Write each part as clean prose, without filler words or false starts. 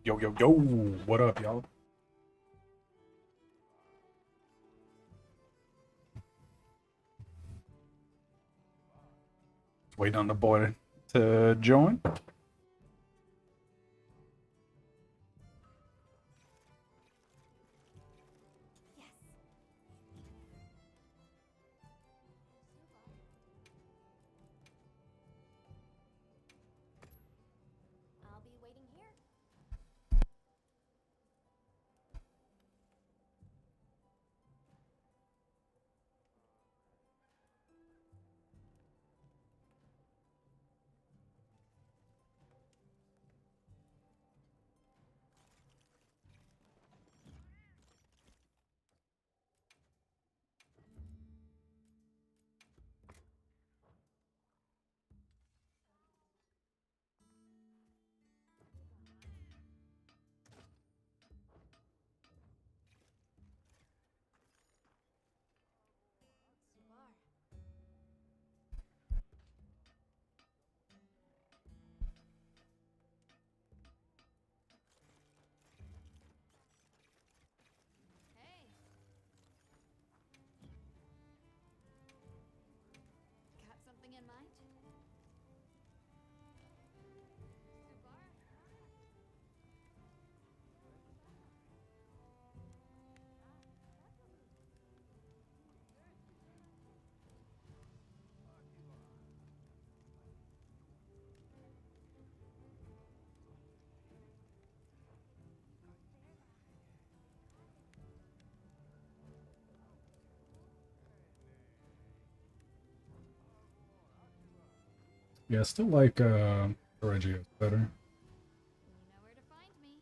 Yo, yo, yo, what up, y'all? Waiting on the boy to join. I'll be waiting here. Subar. Hey. Got something in mind? Subar? Yeah, I still like Reggio's better. You know where to find me.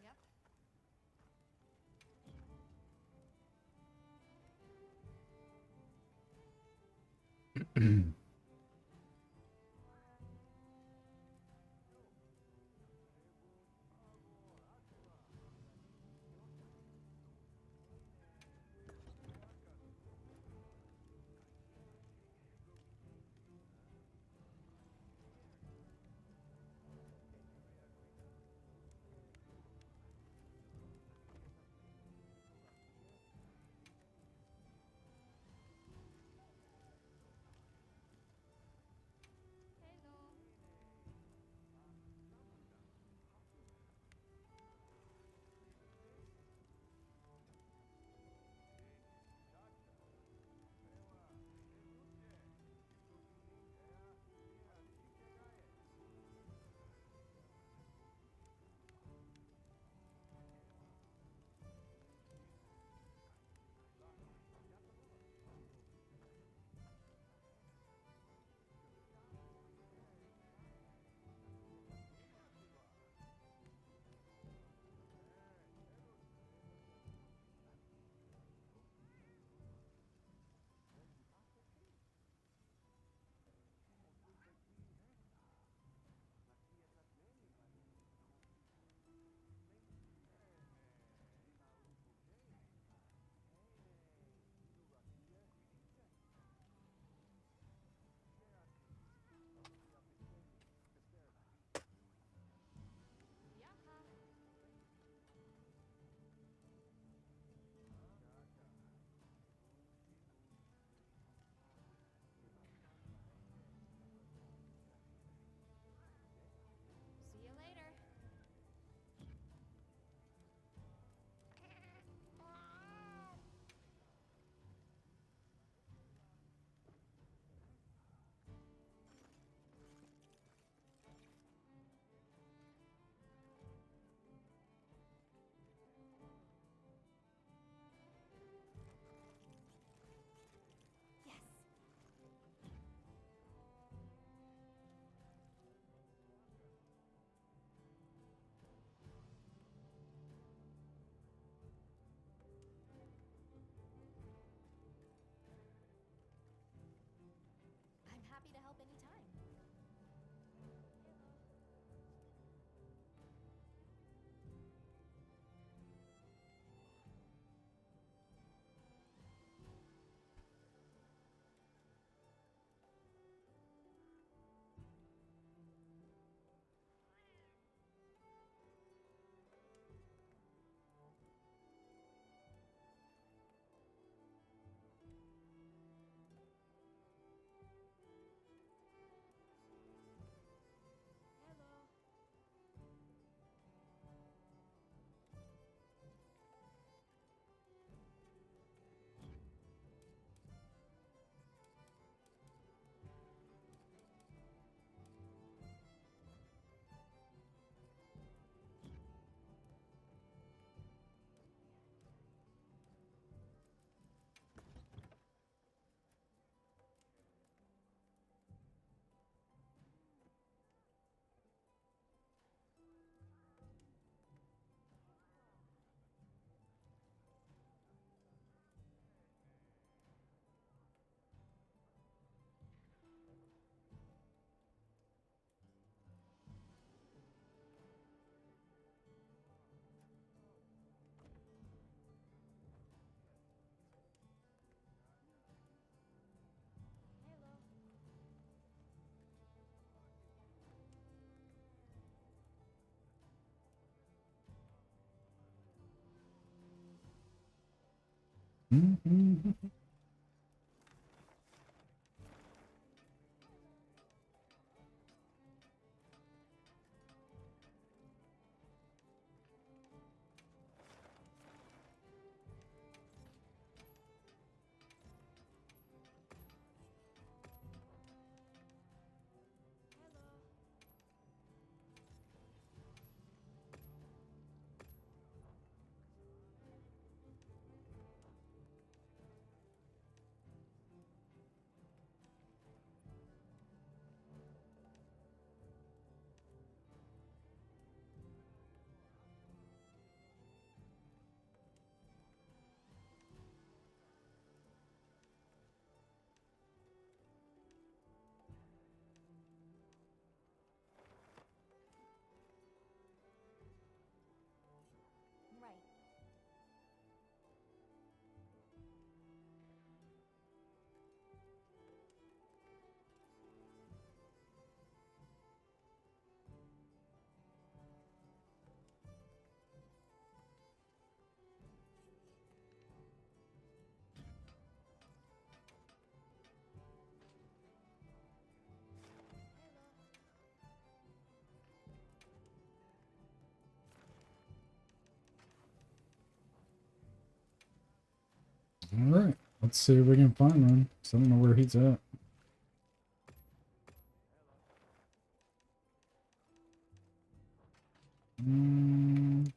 Yep. Mhm. Right. All right, let's see if we can find one. So I don't know where he's at. Mm,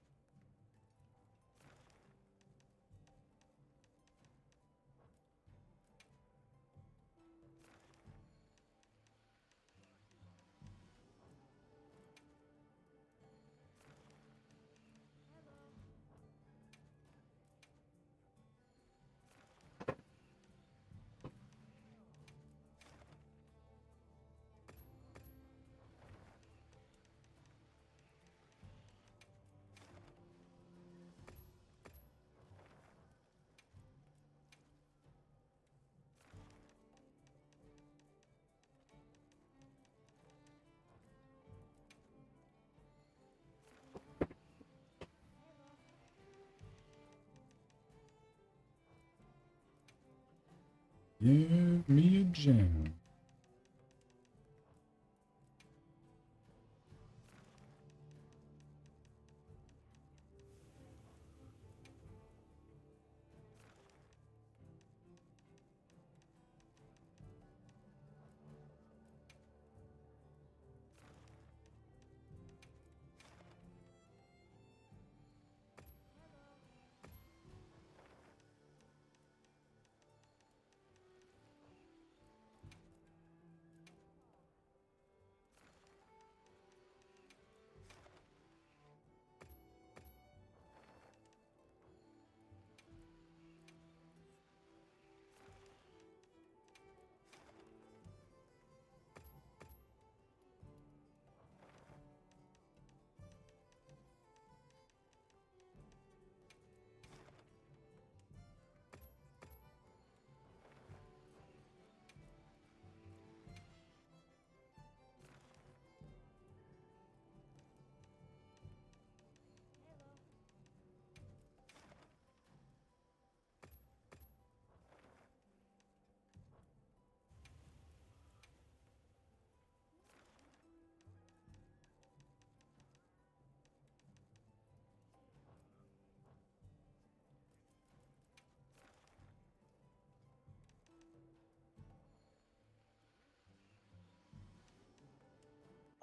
give me a jam.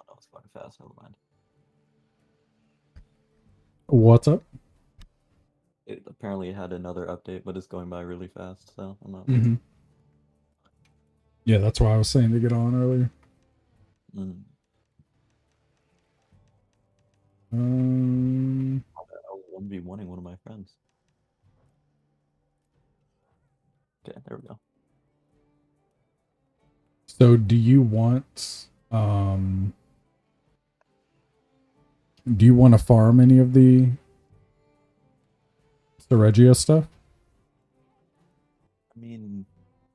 Oh, that was quite fast. Never mind. What's up? It apparently had another update, but it's going by really fast, so I'm not. Mm-hmm. Yeah, that's why I was saying to get on earlier. Mm. Um, I was 1v1ing one of my friends. Okay, there we go. so do you want to farm any of the Regia stuff? I mean,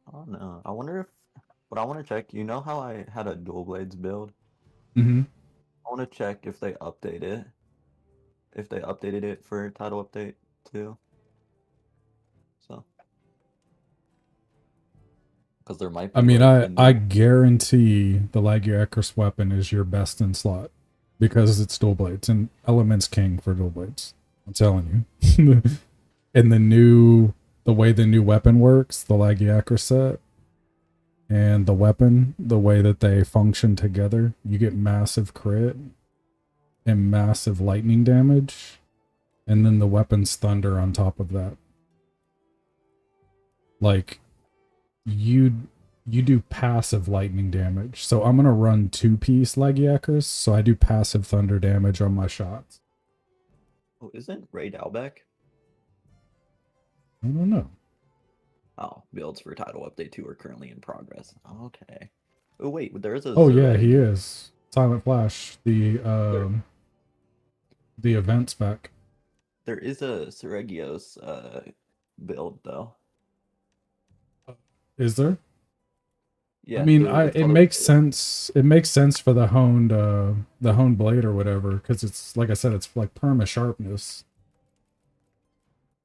I don't know. I wonder if. But I want to check. You know how I had a dual blades build? Mm-hmm. I want to check if they update it. If they updated it for title update too. So Because there might I be mean, like a I new. guarantee the Lagiacrus weapon is your best in slot because it's dual blades and Element's king for dual blades. I'm telling you. And the way the new weapon works, the Lagiacrus set, and the weapon, the way that they function together, you get massive crit and massive lightning damage, and then the weapon's thunder on top of that. Like you do passive lightning damage. So I'm gonna run 2-piece Lagiacrus, so I do passive thunder damage on my shots. Oh, isn't Raid Albeck? I don't know. Oh, builds for title update 2 are currently in progress. Okay. Oh wait, there is a Oh yeah, he Zereg. is. Silent Flash, the event spec. There is a Seregios build though. Is there? I Yeah, mean, it's it called makes sense. It makes sense for the honed blade or whatever, because it's like I said, it's like perma sharpness.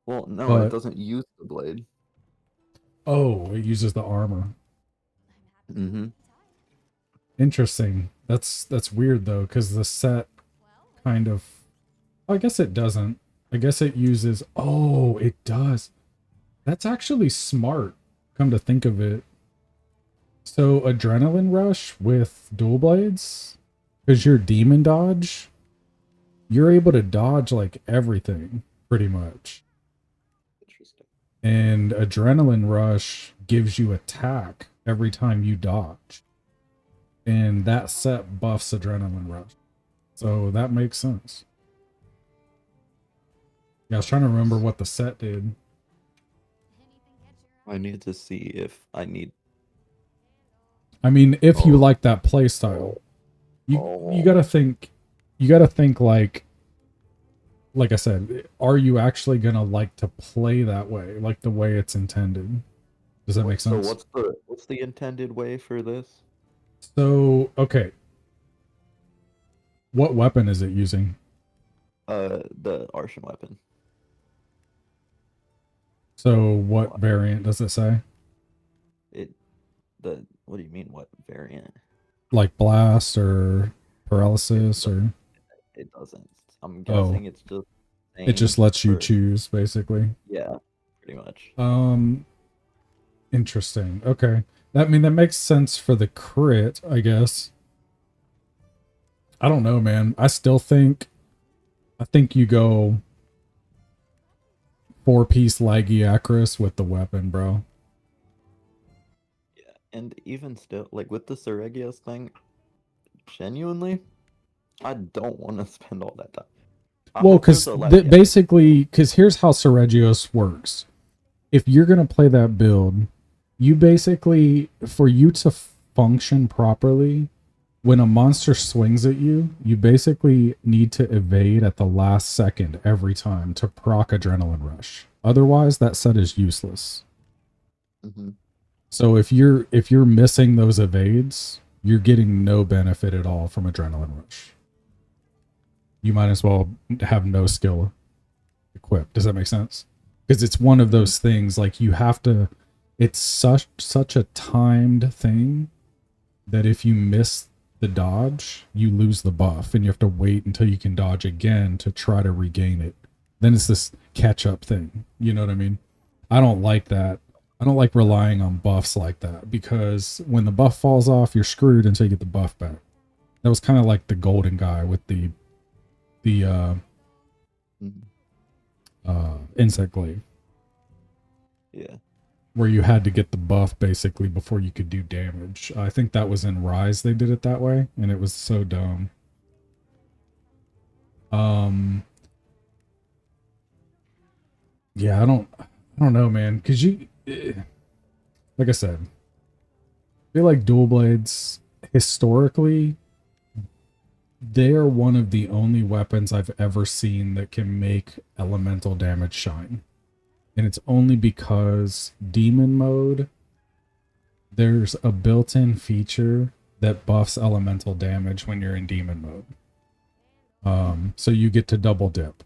well, no, it But doesn't use the blade. oh, it uses the armor. I'm happy Mm-hmm. to Interesting. That's weird though, because the set Well, kind of. I guess it doesn't. I guess it uses. Oh, it does. That's actually smart. Come to think of it. So adrenaline rush with dual blades, because you're demon dodge, you're able to dodge like everything pretty much. Interesting. And adrenaline rush gives you attack every time you dodge. And that set buffs adrenaline rush. So that makes sense. Yeah, I was trying to remember what the set did. anything catch your I eye? need to see if I need. I mean, if you Oh, like that play style, you oh. gotta think like I said, are you actually gonna like to play that way, like the way it's intended? Does that make So sense? what's the intended way for this? So, okay, what weapon is it using? The Arshan weapon. So, what What? variant does it say? It the what do you mean? What variant? Like blast or It paralysis or it doesn't. I'm oh, guessing it's just it just same lets you for choose basically. yeah, pretty much. Um, interesting. Okay. That makes sense for the crit, I guess. I don't know, man. I think you go 4-piece Lagiacrus with the weapon, bro. Yeah, and even still, like with the Seregios thing, genuinely, I don't want to spend all that time. I Well, hope there's because a Latias. basically, because here's how Seregios works. If you're gonna play that build, you basically, for you to function properly, when a monster swings at you, you basically need to evade at the last second every time to proc adrenaline rush. Otherwise, that set is useless. Hmm. So if you're missing those evades, you're getting no benefit at all from adrenaline rush. You might as well have no skill equipped. Does that make sense? Because it's one of Hmm. those things like you have to. It's such a timed thing that if you miss the dodge, you lose the buff, and you have to wait until you can dodge again to try to regain it. Then it's this catch up thing. You know what I mean? I don't like that. I don't like relying on buffs like that because when the buff falls off, you're screwed until you get the buff back. That was kind of like the golden guy with the Hmm. insect glaive, Yeah. where you had to get the buff basically before you could do damage. I think that was in Rise they did it that way, and it was so dumb. Um, yeah, I don't know, man, because like I said, I feel like dual blades historically they are one of the only weapons I've ever seen that can make elemental damage shine. And it's only because demon mode, there's a built-in feature that buffs elemental damage when you're in demon mode. Hmm. So you get to double dip.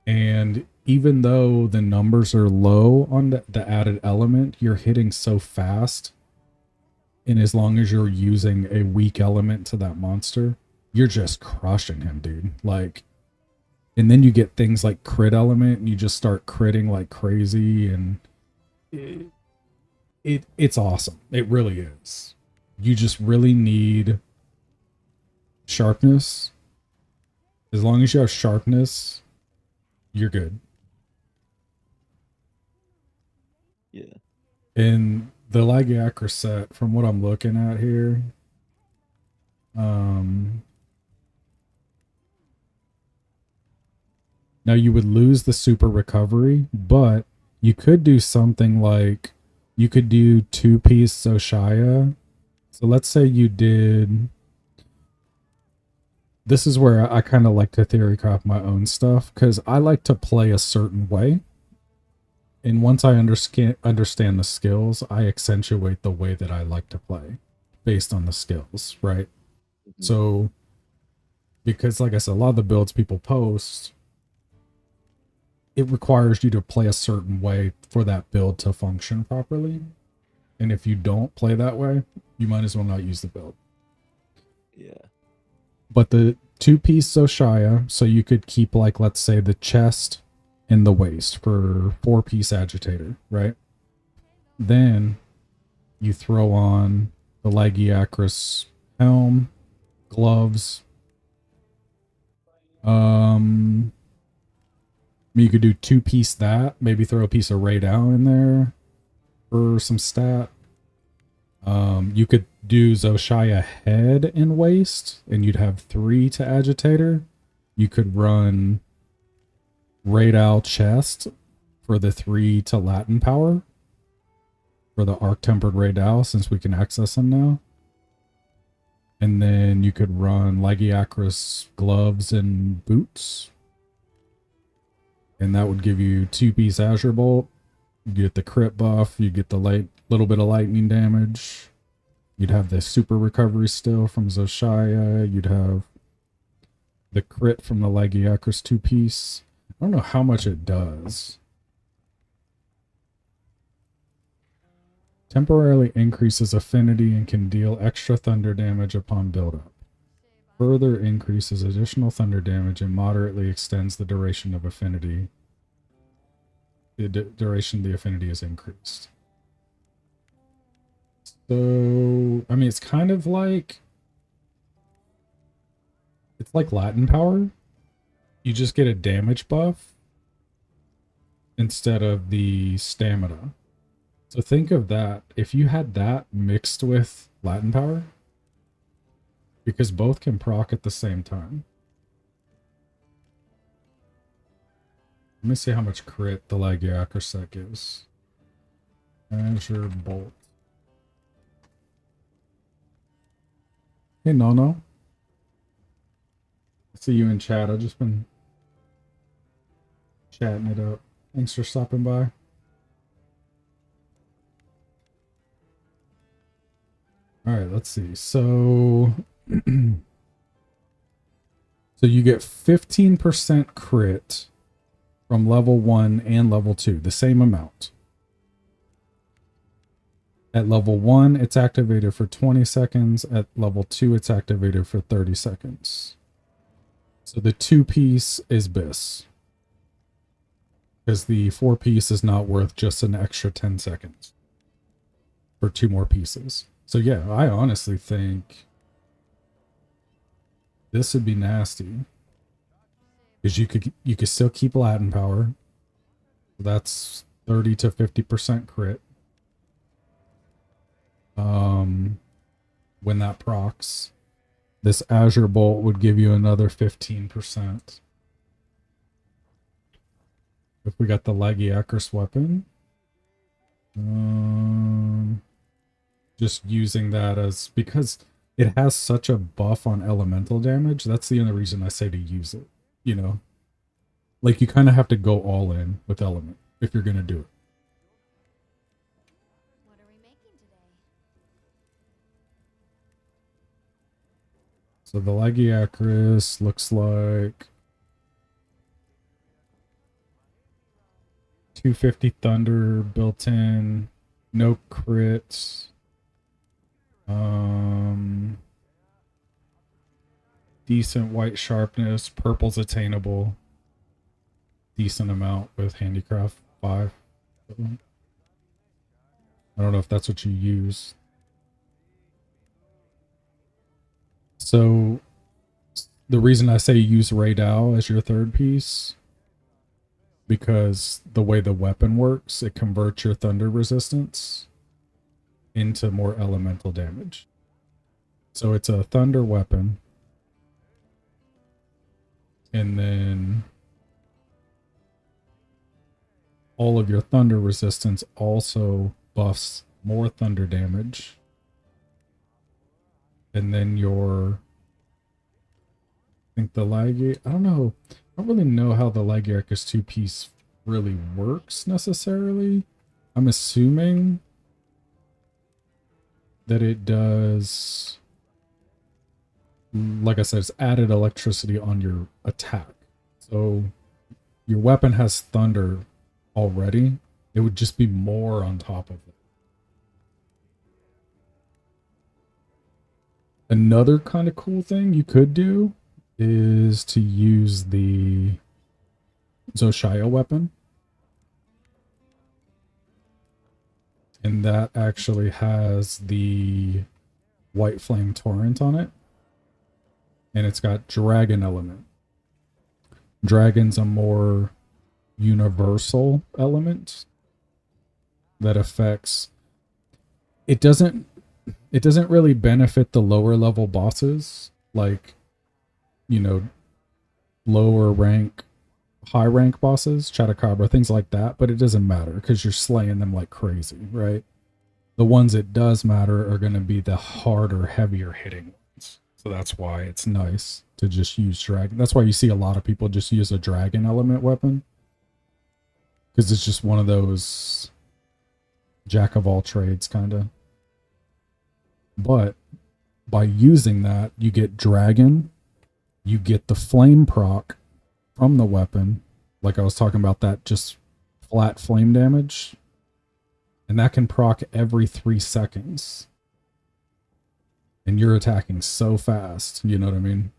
And even though the numbers are low on the added element, you're hitting so fast. And as long as you're using a weak element to that monster, you're just crushing him, dude. Like, and then you get things like crit element and you just start critting like crazy, and it's awesome. It really is. You just really need sharpness. As long as you have sharpness, you're good. Yeah. And the Lagiacra set, from what I'm looking at here, now you would lose the super recovery, but you could do something like you could do 2-piece Zoshaya. So let's say you did. This is where I kind of like to theory craft my own stuff, because I like to play a certain way. And once I understand the skills, I accentuate the way that I like to play based on the skills, right? Mhm. So, because like I said, a lot of the builds people post, it requires you to play a certain way for that build to function properly. And if you don't play that way, you might as well not use the build. Yeah. But the 2-piece Zoshaya, so you could keep, like, let's say the chest and the waist for 4-piece agitator, right? Then you throw on the Lagiacrus helm, gloves. You could do 2-piece that, maybe throw a piece of Raidal in there for some stat. You could do Zoshaya head and waist, and you'd have 3 to agitator. You could run Raidal chest for the 3 to Latin power for the Arc Tempered Raidal, since we can access him now. And then you could run Lagiacrus gloves and boots. And that would give you 2-piece Azure Bolt. You get the crit buff, you get the little bit of lightning damage. You'd have the super recovery still from Zoshaya. You'd have the crit from the Lagiacrus 2-piece. I don't know how much it does. Temporarily increases affinity and can deal extra thunder damage upon buildup. Further increases additional thunder damage and moderately extends the duration of affinity. The duration of the affinity is increased. So, I mean, it's kind of like, it's like Latin power. You just get a damage buff instead of the stamina. So think of that. If you had that mixed with Latin power, because both can proc at the same time. Let me see how much crit the Lagiacrus set gives. Azure Bolt. Hey, no. I see you in chat. I've just been chatting it up. Thanks for stopping by. All right, let's see. So, so you get 15% crit from level 1 and level 2, the same amount. At level 1, it's activated for 20 seconds. At level 2, it's activated for 30 seconds. So the 2-piece is BIS. Because the 4-piece is not worth just an extra 10 seconds for 2 more pieces. So yeah, I honestly think this would be nasty. Because you could still keep Latin power. That's 30 to 50% crit. When that procs, this Azure Bolt would give you another 15%. If we got the Lagiacrus weapon, just using that as, because it has such a buff on elemental damage, that's the only reason I say to use it, you know? Like, you kind of have to go all in with element if you're going to do it. What are we making today? So the Lagiacrus looks like 250 thunder built in, no crits. Decent white sharpness, purple's attainable. Decent amount with handicraft 5. I don't know if that's what you use. So the reason I say use Raydao as your third piece, because the way the weapon works, it converts your thunder resistance into more elemental damage. So it's a thunder weapon. And then all of your thunder resistance also buffs more thunder damage. And then your, I think the Alligator, I don't know. I don't really know how the Alligator's 2-piece really works necessarily. I'm assuming that it does, like I said, it's added electricity on your attack. So your weapon has thunder already. It would just be more on top of it. Another kind of cool thing you could do is to use the Zoshaya weapon. And that actually has the White Flame Torrent on it. And it's got Dragon element. Dragon's a more universal element that affects... It doesn't really benefit the lower level bosses, like, you know, lower rank, high rank bosses, Chadacabra, things like that, but it doesn't matter because you're slaying them like crazy, right? The ones it does matter are going to be the harder, heavier hitting ones. So that's why it's nice to just use dragon. That's why you see a lot of people just use a dragon element weapon, because it's just one of those jack of all trades kind of. But by using that, you get dragon, you get the flame proc from the weapon, like I was talking about, that just flat flame damage, and that can proc every 3 seconds. And you're attacking so fast, you know what I mean?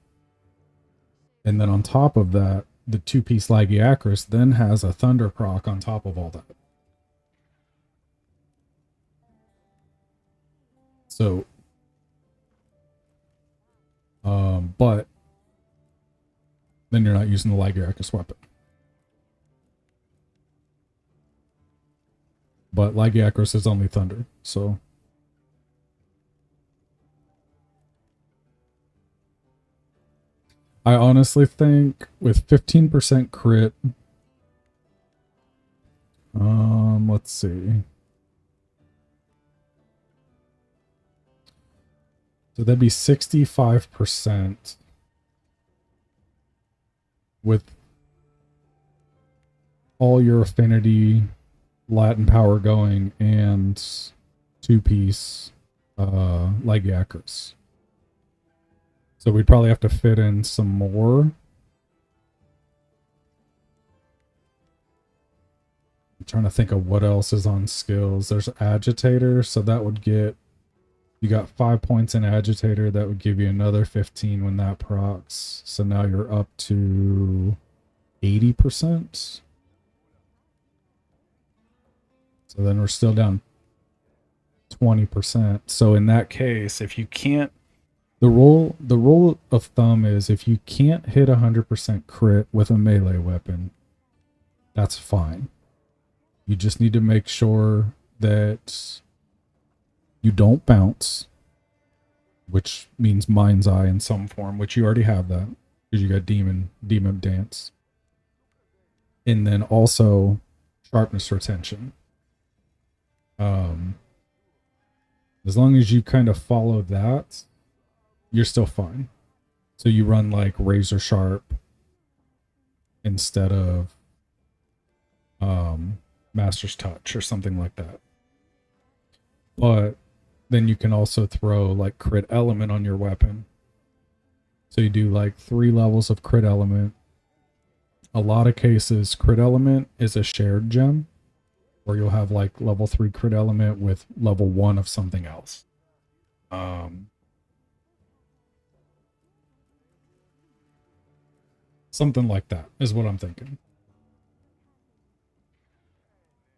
And then on top of that, the 2-piece Lagiacrus then has a thunder proc on top of all that. So, but then you're not using the Lagiacrus weapon. But Lagiacrus is only thunder, so. I honestly think with 15% crit, let's see. So that'd be 65% with all your affinity, Latin power going, and 2-piece Lagiacrus. So we'd probably have to fit in some more. I'm trying to think of what else is on skills. There's Agitator, so that would get... You got 5 points in Agitator. That would give you another 15 when that procs. So now you're up to 80%. So then we're still down 20%. So in that case, if you can't... The rule of thumb is if you can't hit 100% crit with a melee weapon, that's fine. You just need to make sure that you don't bounce, which means Mind's Eye in some form, which you already have that because you got Demon Dance. And then also sharpness retention. As long as you kind of follow that, you're still fine. So you run like razor sharp instead of Master's Touch or something like that. But then you can also throw like crit element on your weapon. So you do like 3 levels of crit element. A lot of cases, crit element is a shared gem. or you'll have like level 3 crit element with level 1 of something else. Something like that is what I'm thinking.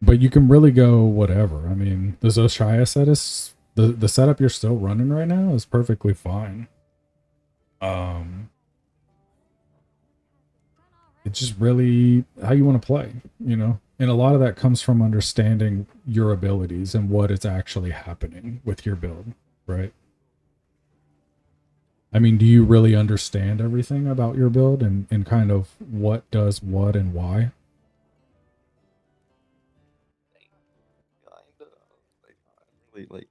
But you can really go whatever. I mean, the Zoshaya set is the setup you're still running right now is perfectly fine. It's just really how you want to play, you know? And a lot of that comes from understanding your abilities and what is actually happening with your build, right? I mean, do you really understand everything about your build and kind of what does what and why? Kinda. Like, I really like.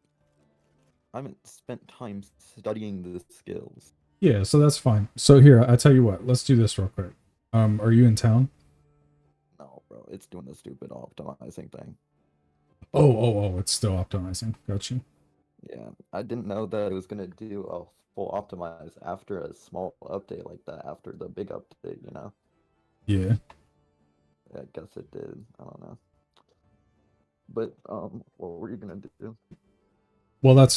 I haven't spent time studying the skills. Yeah, so that's fine. So here, I tell you what, let's do this real quick. Are you in town? No, bro, it's doing the stupid optimizing thing. Oh, it's still optimizing. Got you. Yeah, I didn't know that it was gonna do a full optimize after a small update like that, after the big update, you know? Yeah. I guess it did. I don't know. But what were you gonna do? Well,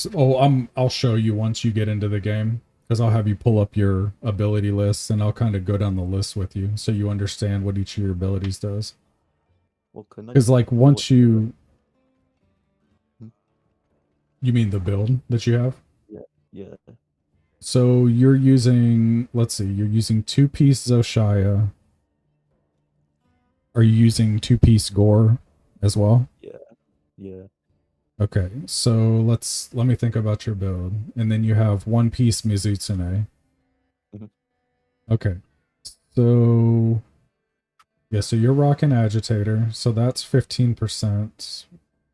I'll show you once you get into the game because I'll have you pull up your ability lists and I'll kind of go down the list with you so you understand what each of your abilities does. Well, couldn't I Because just like pull once it together? you mean the build that you have? Yeah, yeah. So you're using, let's see, you're using 2-piece Zoshaya. Are you using 2-piece Gore as well? Yeah, yeah. Okay, so let me think about your build. And then you have 1-piece Mizutsune. Mhm. Okay. So yeah, so you're rocking agitator, so that's 15%.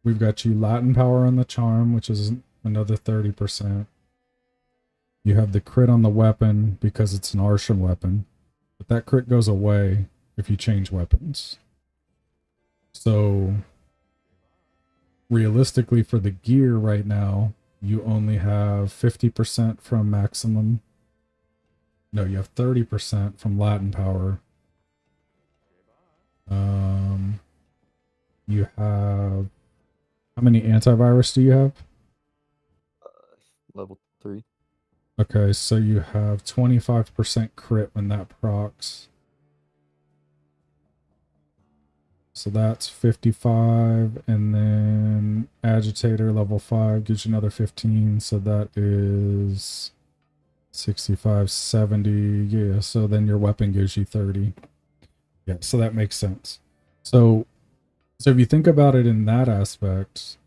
We've got you Latin power on the charm, which is another 30%. You have the crit on the weapon because it's an arson weapon. But that crit goes away if you change weapons. So realistically for the gear right now, you only have 50% from maximum. No, you have 30% from Latin power. You have how many antivirus do you have? Level 3. Okay, so you have 25% crit when that procs. So that's 55, and then agitator level 5 gives you another 15, so that is 65, 70. Yeah, so then your weapon gives you 30. Yeah, so that makes sense. So if you think about it in that aspect,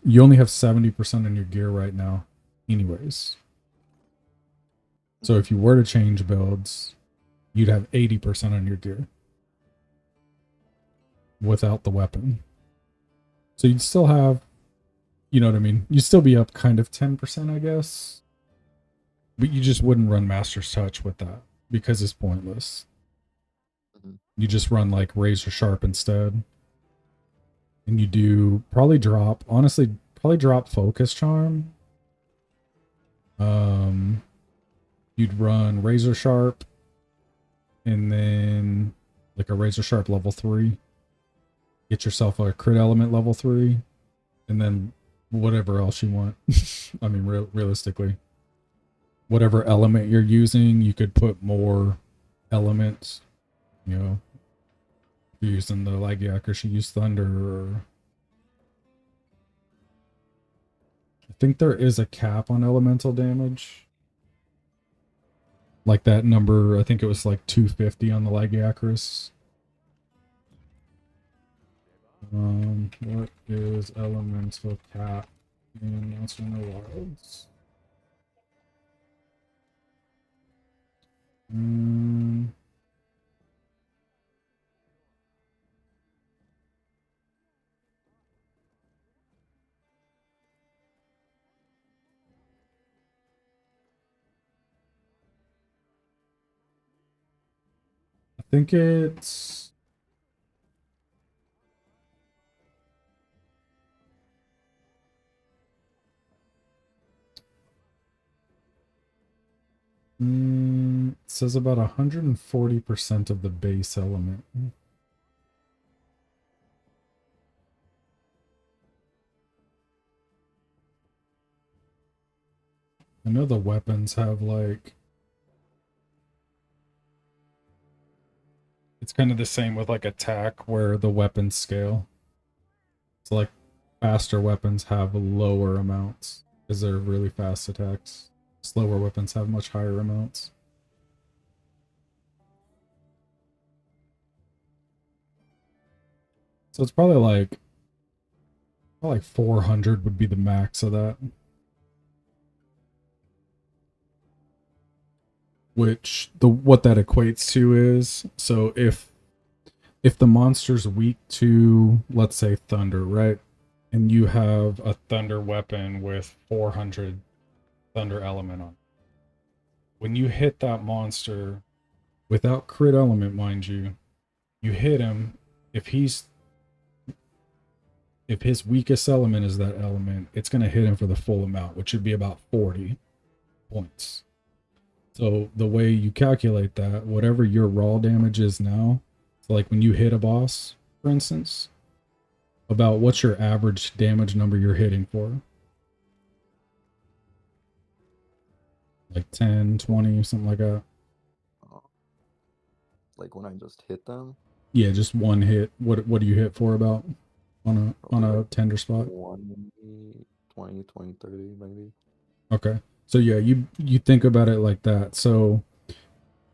you only have 70% in your gear right now anyways. So if you were to change builds, you'd have 80% on your gear without the weapon. So you'd still have, you know what I mean? You'd still be up kind of 10%, I guess. But you just wouldn't run Master's Touch with that because it's pointless. Mhm. You just run like Razor Sharp instead. And you do probably drop, honestly, probably drop Focus Charm. Um, you'd run Razor Sharp and then like a Razor Sharp level 3. Get yourself a crit element level 3 and then whatever else you want. I mean, realistically, whatever element you're using, you could put more elements. You know, if you're using the Lagiak, she use Thunder. Or I think there is a cap on elemental damage. Like that number, I think it was like 250 on the Lagiacrus. What is elemental cap in Monster in the Wilds? I think it's it says about 140% of the base element. I know the weapons have like, it's kind of the same with like attack where the weapons scale. So like faster weapons have lower amounts because they're really fast attacks. Slower weapons have much higher amounts. So it's probably like 400 would be the max of that. Which what that equates to is, so if the monster's weak to, let's say, thunder, right? And you have a thunder weapon with 400 thunder element on it. When you hit that monster without crit element, mind you, you hit him, if he's if his weakest element is that element, it's going to hit him for the full amount, which would be about 40 points. So the way you calculate that, whatever your raw damage is now, so like when you hit a boss, for instance, about what's your average damage number you're hitting for? Like 10, 20, something like that. Uh, like when I just hit them, Yeah, just one hit. What do you hit for about on probably a like tender spot? 20, 20, 30 maybe. Okay. So yeah, you think about it like that. So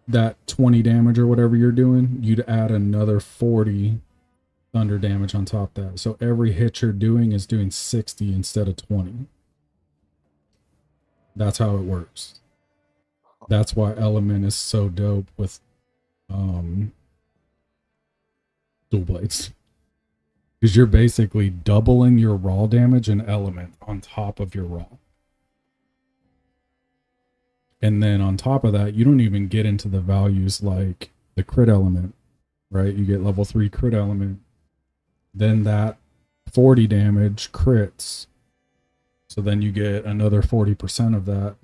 that 20 damage or whatever you're doing, you'd add another 40 thunder damage on top of that. So every hit you're doing is doing 60 instead of 20. That's how it works. That's why element is so dope with dual blades. Because you're basically doubling your raw damage and element on top of your raw. And then on top of that, you don't even get into the values like the crit element, right? You get level 3 crit element. Then that 40 damage crits. So then you get another 40% of that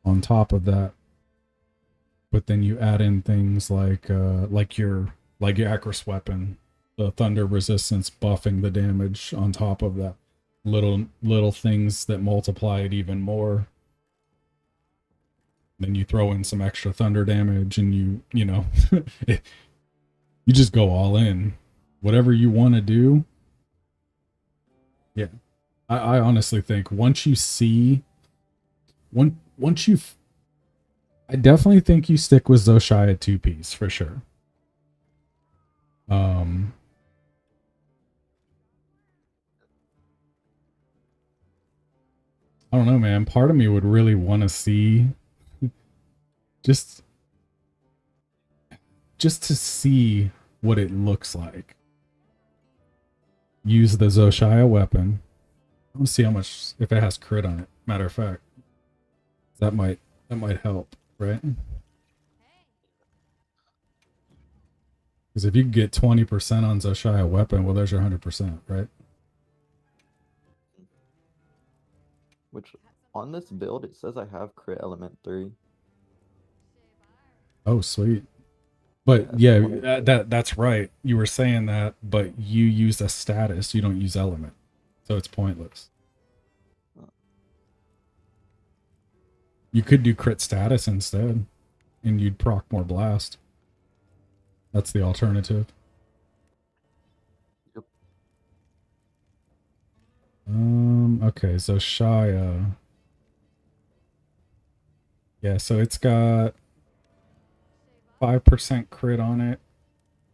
on top of that. But then you add in things like your Acris weapon, the thunder resistance buffing the damage on top of that. Little things that multiply it even more. Then you throw in some extra thunder damage and you know you just go all in. Whatever you want to do. Yeah. I honestly think once you see once you I definitely think you stick with Zoshia 2-piece for sure. I don't know, man. Part of me would really want to see just to see what it looks like. Use the Zoshia weapon. I want to see how much, if it has crit on it. Matter of fact, that might help, right? Because if you get 20% on Zoshia weapon, well, there's your 100%, right? Which on this build it says I have crit element 3. Oh, sweet. But yeah, when I- that's right. You were saying that, but you use a status. You don't use element, so it's pointless. You could do crit status instead, and you'd proc more blast. That's the alternative. Yep. Okay, so Shia. Yeah, so it's got 5% crit on it,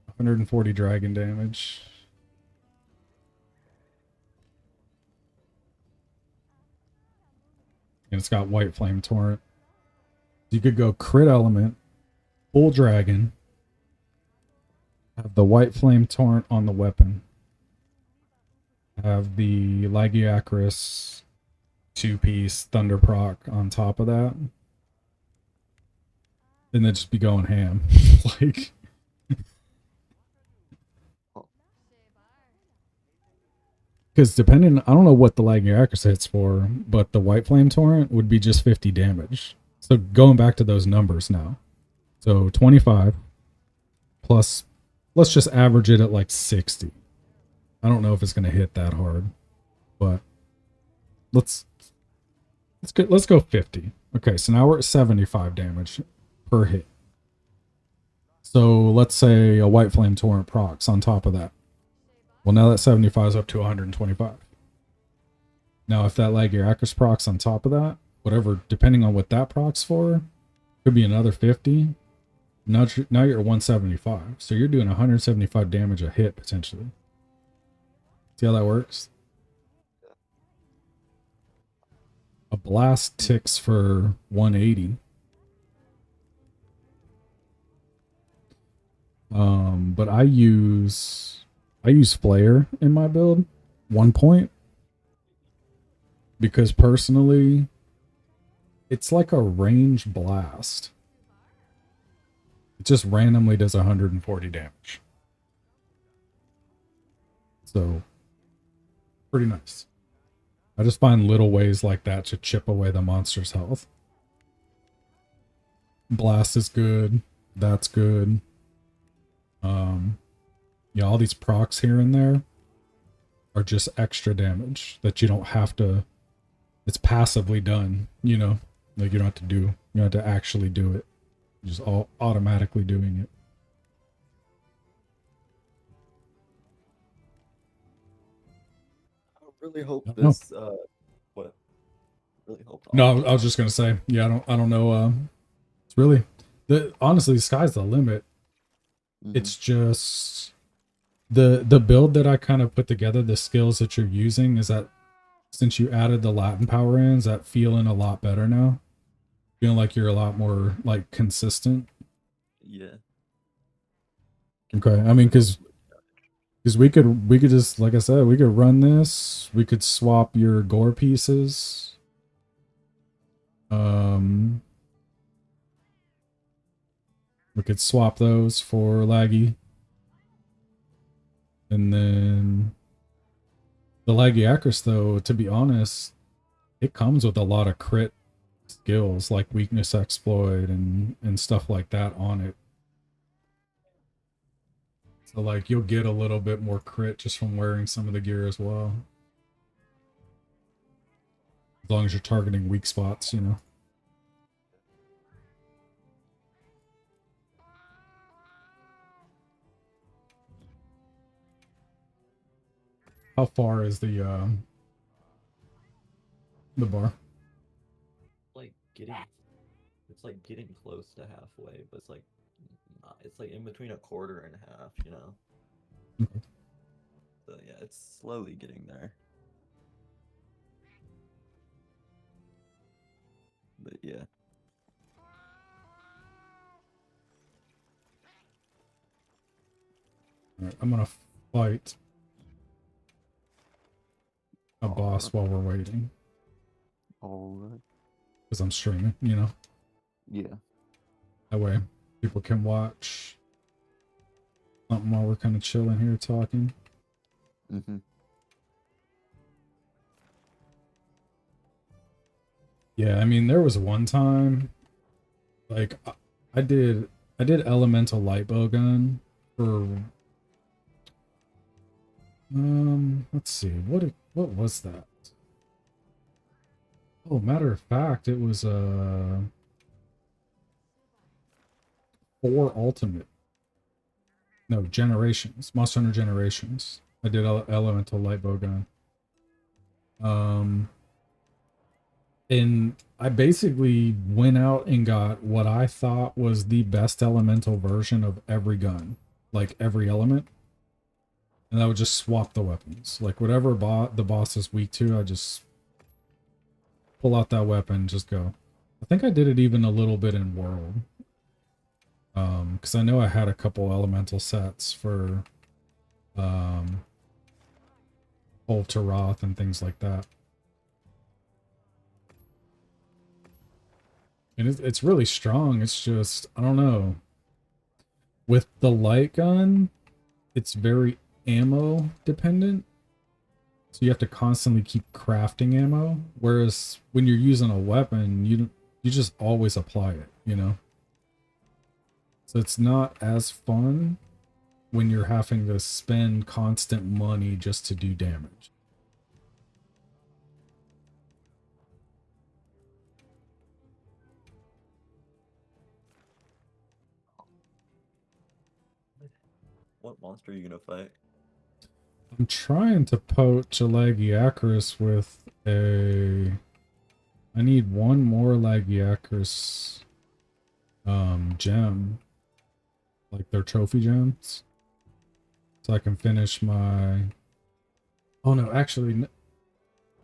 140 dragon damage. And it's got white flame torrent. You could go crit element, full dragon, have the white flame torrent on the weapon, have the Lagiacris 2-piece thunder proc on top of that, and then just be going ham. Like, because depending, I don't know what the Lagiacris hits for, but the white flame torrent would be just 50 damage. So going back to those numbers now. So 25 plus, let's just average it at like 60. I don't know if it's going to hit that hard, but let's Let's go 50. Okay, so now we're at 75 damage per hit. So let's say a White Flame Torrent procs on top of that. Well, now that 75 is up to 125. Now, if that Lagiacrus procs on top of that, whatever, depending on what that procs for, could be another 50. Now you're at 175. So you're doing 175 damage a hit, potentially. See how that works? A blast ticks for 180. But I use flare in my build, 1 point, because personally, it's like a range blast. It just randomly does 140 damage. So, pretty nice. I just find little ways like that to chip away the monster's health. Blast is good. That's good. Yeah, all these procs here and there are just extra damage that you don't have to. It's passively done, you know, like you don't have to do. You don't have to actually do it. You're just all automatically doing it. I really hope No. this. What? Really hope. No, I was just gonna say, yeah, I don't know. It's really, honestly, the sky's the limit. It's just the build that I kind of put together, the skills that you're using, is that since you added the Latin power in, is that feeling a lot better now? Feeling like you're a lot more like consistent. Yeah. Okay, I mean, because we could just, like I said, we could run this. We could swap your gore pieces. We could swap those for laggy. And then the Lagiacrus, though, to be honest, it comes with a lot of crit skills like weakness exploit and stuff like that on it. So like you'll get a little bit more crit just from wearing some of the gear as well. As long as you're targeting weak spots, you know. How far is the bar? Like getting. It's like getting close to halfway, but it's like not. It's like in between a quarter and half, you know. Okay. So yeah, it's slowly getting there. But yeah. All right, I'm gonna fight a boss while we're waiting. Alright. Because I'm streaming, you know. Yeah. That way people can watch something while we're kind of chilling here talking. Yeah, I mean, there was one time, like, I did elemental light bow gun for, let's see, what was that? Oh, matter of fact, it was, 4 ultimate. No, Generations. Monster Hunter Generations. I did elemental light bow gun. And I basically went out and got what I thought was the best elemental version of every gun, like every element. And I would just swap the weapons. Like whatever the boss is weak to, I just pull out that weapon, just go. I think I did it even a little bit in World. Because I know I had a couple elemental sets for Hold to Roth and things like that. And it's really strong. It's just, I don't know. With the light gun, it's very ammo dependent. So you have to constantly keep crafting ammo. Whereas when you're using a weapon, you just always apply it, you know? So it's not as fun when you're having to spend constant money just to do damage. What monster are you gonna fight? I'm trying to poach a Lagiacrus with a... I need one more Lagiacrus gem. Like their trophy gems. So I can finish my... Oh no, actually...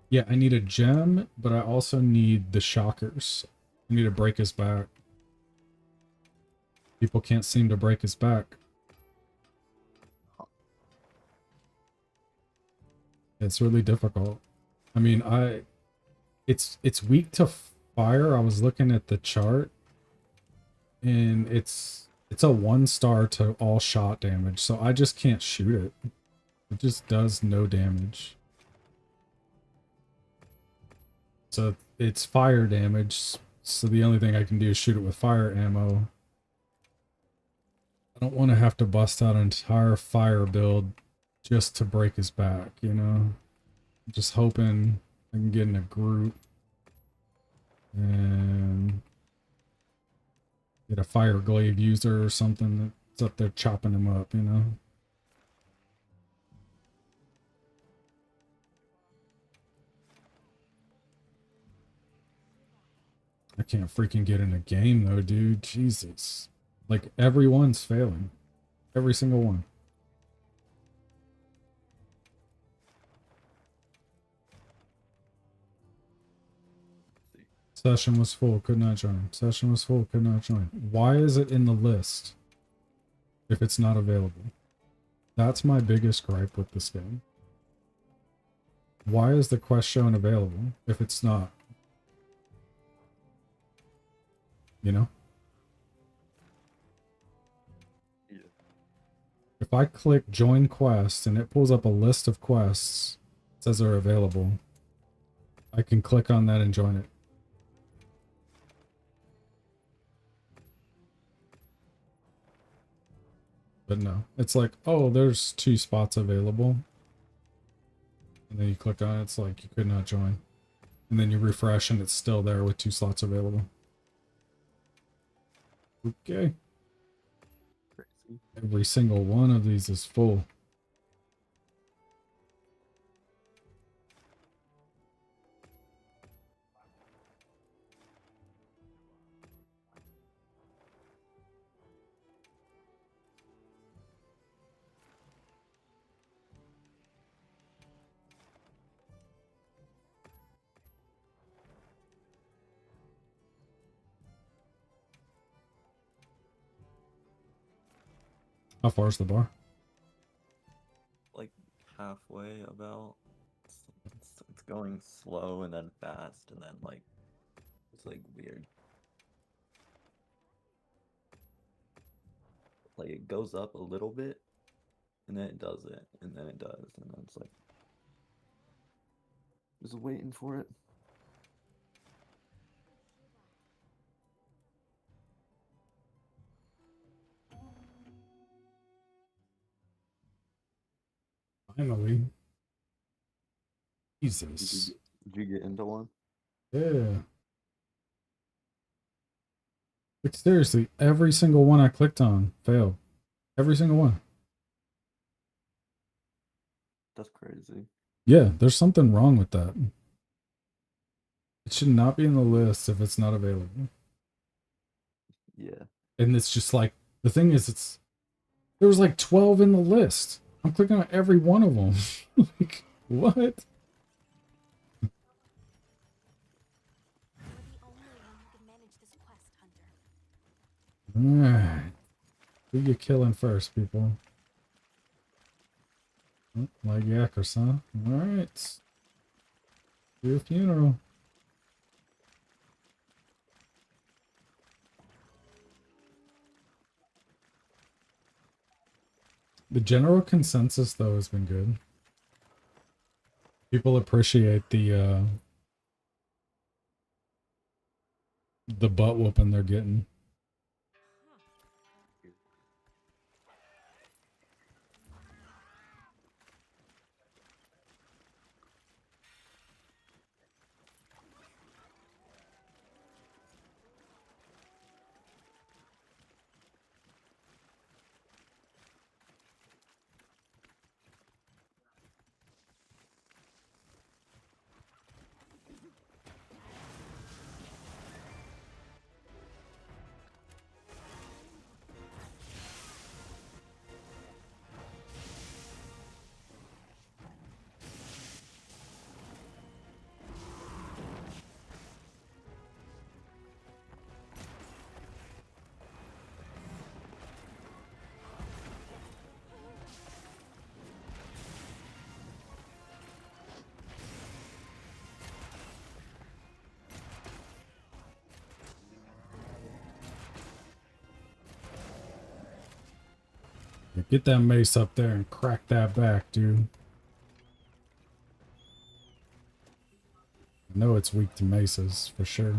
Yeah, I need a gem, but I also need the shockers. I need to break his back. People can't seem to break his back. It's really difficult. I mean, it's weak to fire. I was looking at the chart, and it's a 1-star to all shot damage, so I just can't shoot it. It just does no damage. So it's fire damage, so the only thing I can do is shoot it with fire ammo. I don't want to have to bust out an entire fire build just to break his back, you know? Just hoping I can get in a group and get a fire glaive user or something that's up there chopping him up, you know? I can't freaking get in a game though, dude. Jesus. Like, everyone's failing. Every single one. Session was full, could not join. Session was full, could not join. Why is it in the list if it's not available? That's my biggest gripe with this game. Why is the quest showing available if it's not? You know? Yeah. If I click join quest and it pulls up a list of quests, it says they're available, I can click on that and join it. But no, it's like, oh, there's 2 spots available. And then you click on it, it's like you could not join. And then you refresh and it's still there with 2 slots available. Okay. Crazy. Every single one of these is full. How far is the bar? Like halfway about. It's going slow and then fast and then like it's like weird. Like it goes up a little bit and then it does it and then it does and then it's like just waiting for it. Finally. Did Jesus. you get into one? Yeah. Like, seriously, every single one I clicked on failed. Every single one. That's crazy. Yeah, there's something wrong with that. It should not be in the list if it's not available. Yeah. And it's just like, the thing is, there was like 12 in the list. I'm clicking on every one of them. Like, what? You're the only one who can manage this quest, Hunter. Alright. Who you killing first, people? Oh, like Yakers, huh? Alright. Do a funeral. The general consensus, though, has been good. People appreciate the butt whooping they're getting. Get that mace up there and crack that back, dude. I know it's weak to maces, for sure.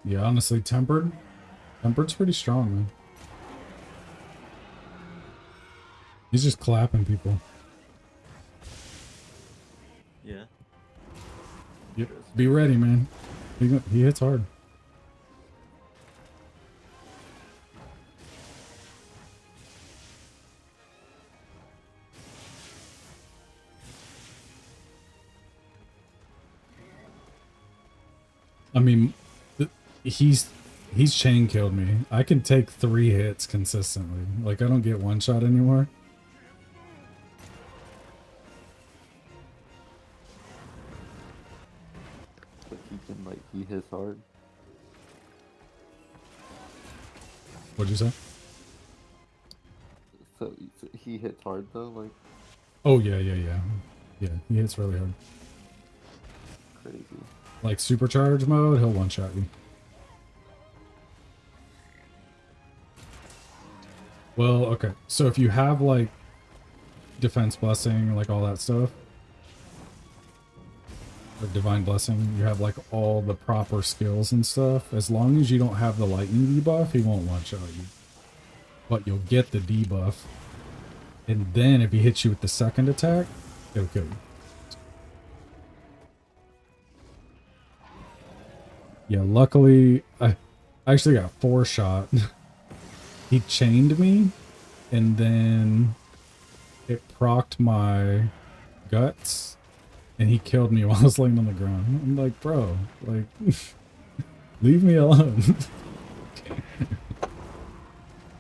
Yeah, honestly, Tempered's pretty strong, man. He's just clapping people. Yeah. Yep. Be ready, man. He hits hard. I mean, he's chain killed me. I can take 3 hits consistently. Like, I don't get one shot anymore. But he can, like, he hits hard. What'd you say? So he hits hard though, like Oh, yeah. Yeah, he hits really hard. crazy. Like, supercharge mode, he'll one-shot you. Well, okay. So if you have, like, defense blessing, like all that stuff, or divine blessing, you have, like, all the proper skills and stuff, as long as you don't have the lightning debuff, he won't one-shot you. But you'll get the debuff. And then if he hits you with the second attack, it'll kill you. Yeah, luckily, I actually got 4 shot. He chained me, and then it procced my guts, and he killed me while I was laying on the ground. I'm like, bro, like, leave me alone.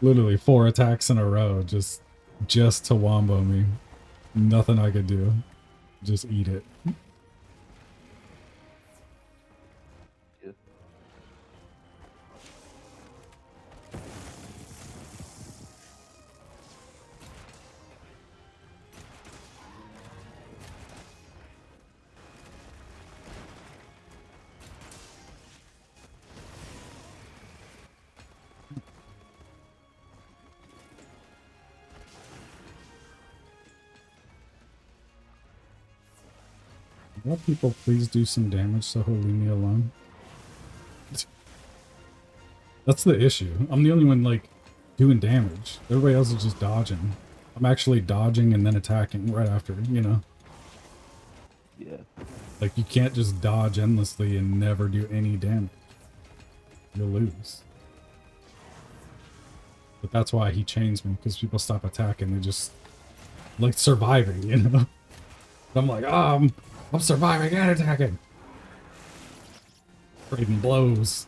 Literally 4 attacks in a row, just to wombo me. Nothing I could do. Just eat it. Yeah. Will people please do some damage so he'll leave me alone? That's the issue. I'm the only one, like, doing damage. Everybody else is just dodging. I'm actually dodging and then attacking right after, you know? Yeah. Like, you can't just dodge endlessly and never do any damage. You'll lose. But that's why he chains me, because people stop attacking. They're just, like, surviving, you know? I'm like, oh, I'm surviving and attacking. Trading blows.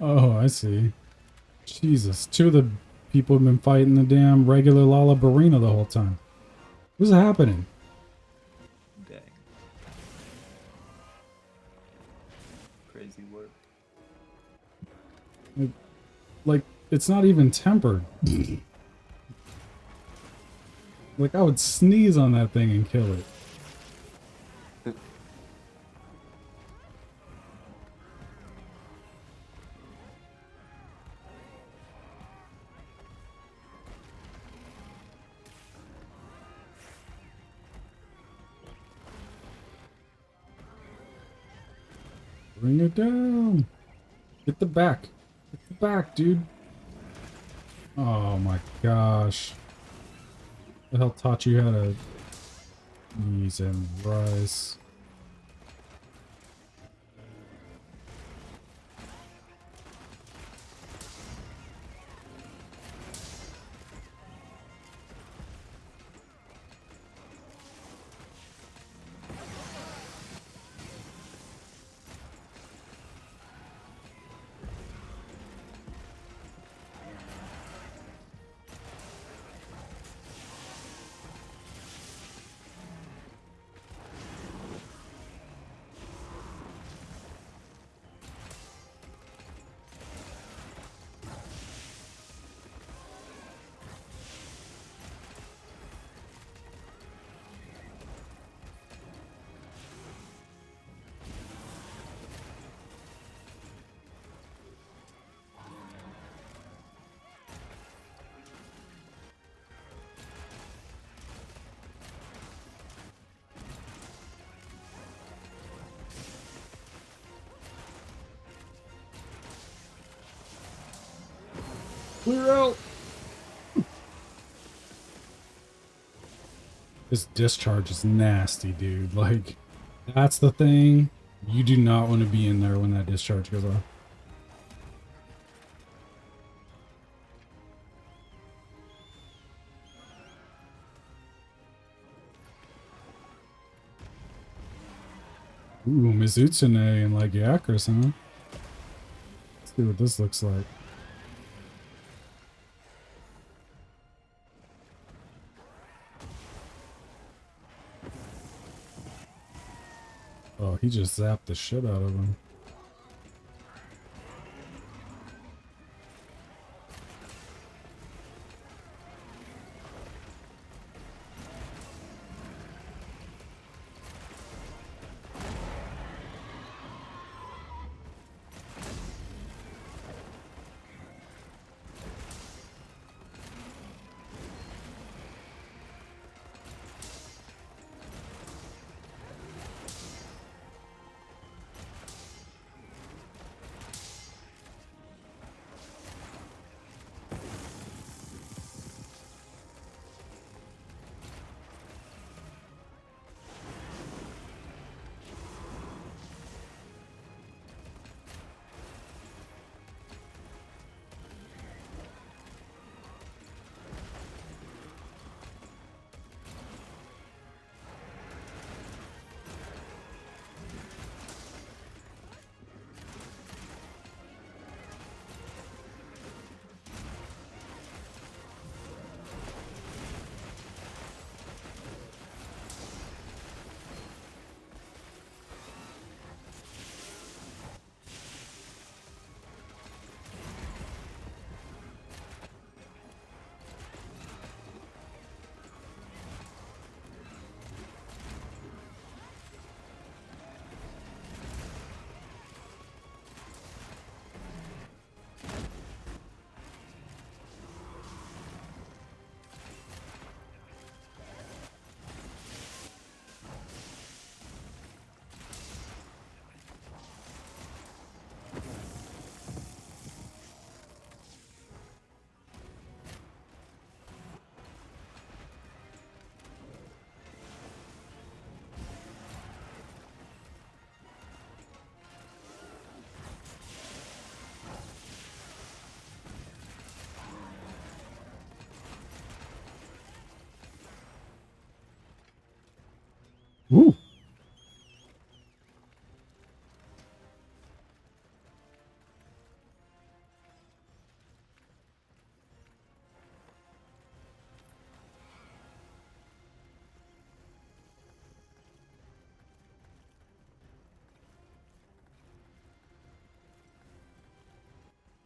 Oh, I see. Jesus, 2 of the people have been fighting the damn regular Lalabarina the whole time. What's happening? Dang. Crazy work. Like, it's not even tempered. Like, I would sneeze on that thing and kill it. Bring it down. Get the back. Get the back, dude. Oh my gosh. The hell taught you how to ease and rise? Clear out! This discharge is nasty, dude. Like, that's the thing. You do not want to be in there when that discharge goes off. Ooh, Mizutsune and like Yakris, huh? Let's see what this looks like. Oh, he just zapped the shit out of him.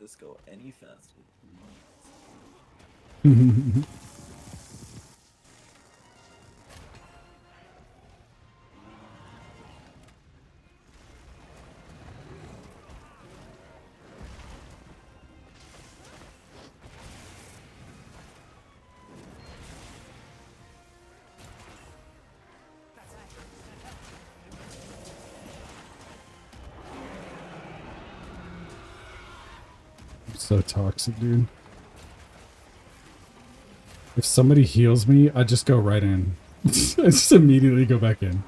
this go any faster. So toxic, dude. If somebody heals me, I just go right in. I just immediately go back in.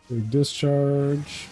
Big discharge.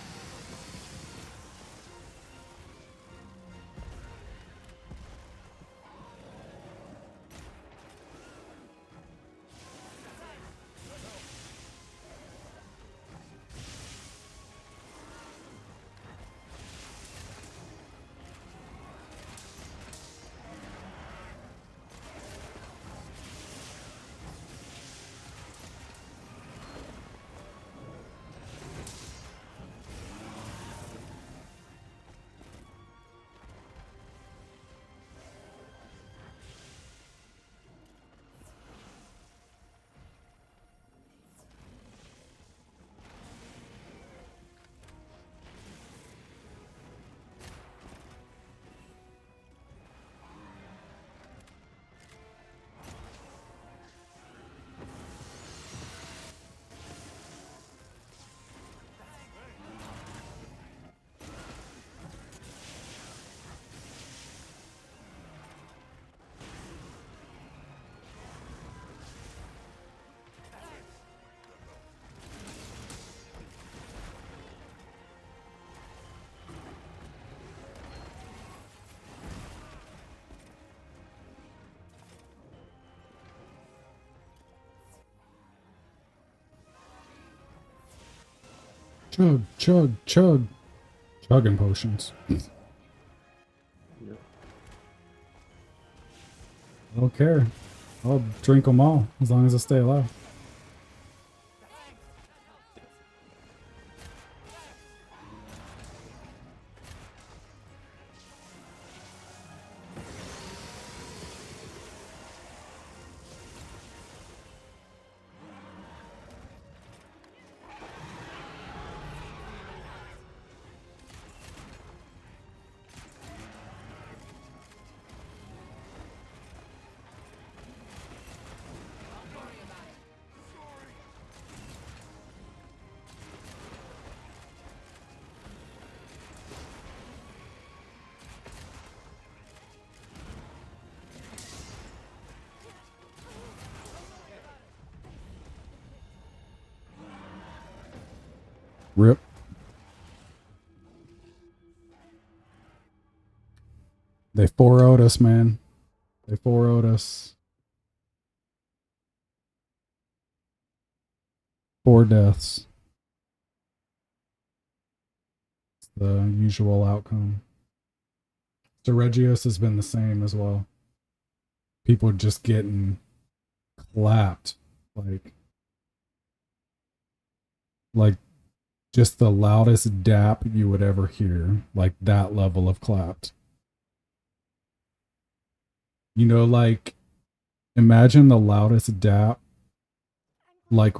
Chug, chug, chug. Chugging potions. Yep. I don't care. I'll drink them all as long as I stay alive. Rip. They 4-0'd us, man. They 4-0'd us. 4 deaths. It's the usual outcome. So Regios has been the same as well. People just getting clapped. Like just the loudest dap you would ever hear. Like that level of clapped. You know, like imagine the loudest dap like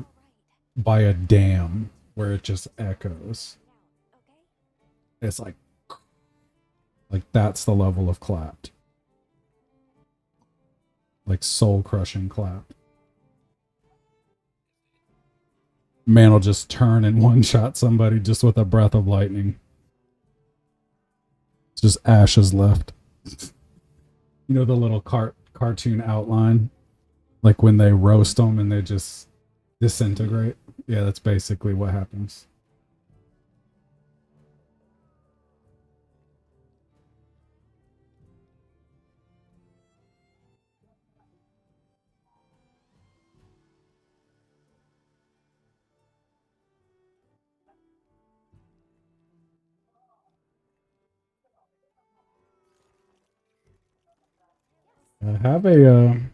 by a dam where it just echoes. It's like that's the level of clapped. Like soul crushing clapped. Man will just turn and one shot somebody just with a breath of lightning. It's just ashes left. You know the little cartoon outline? Like when they roast them and they just disintegrate? Yeah, that's basically what happens. I have a Waiting here.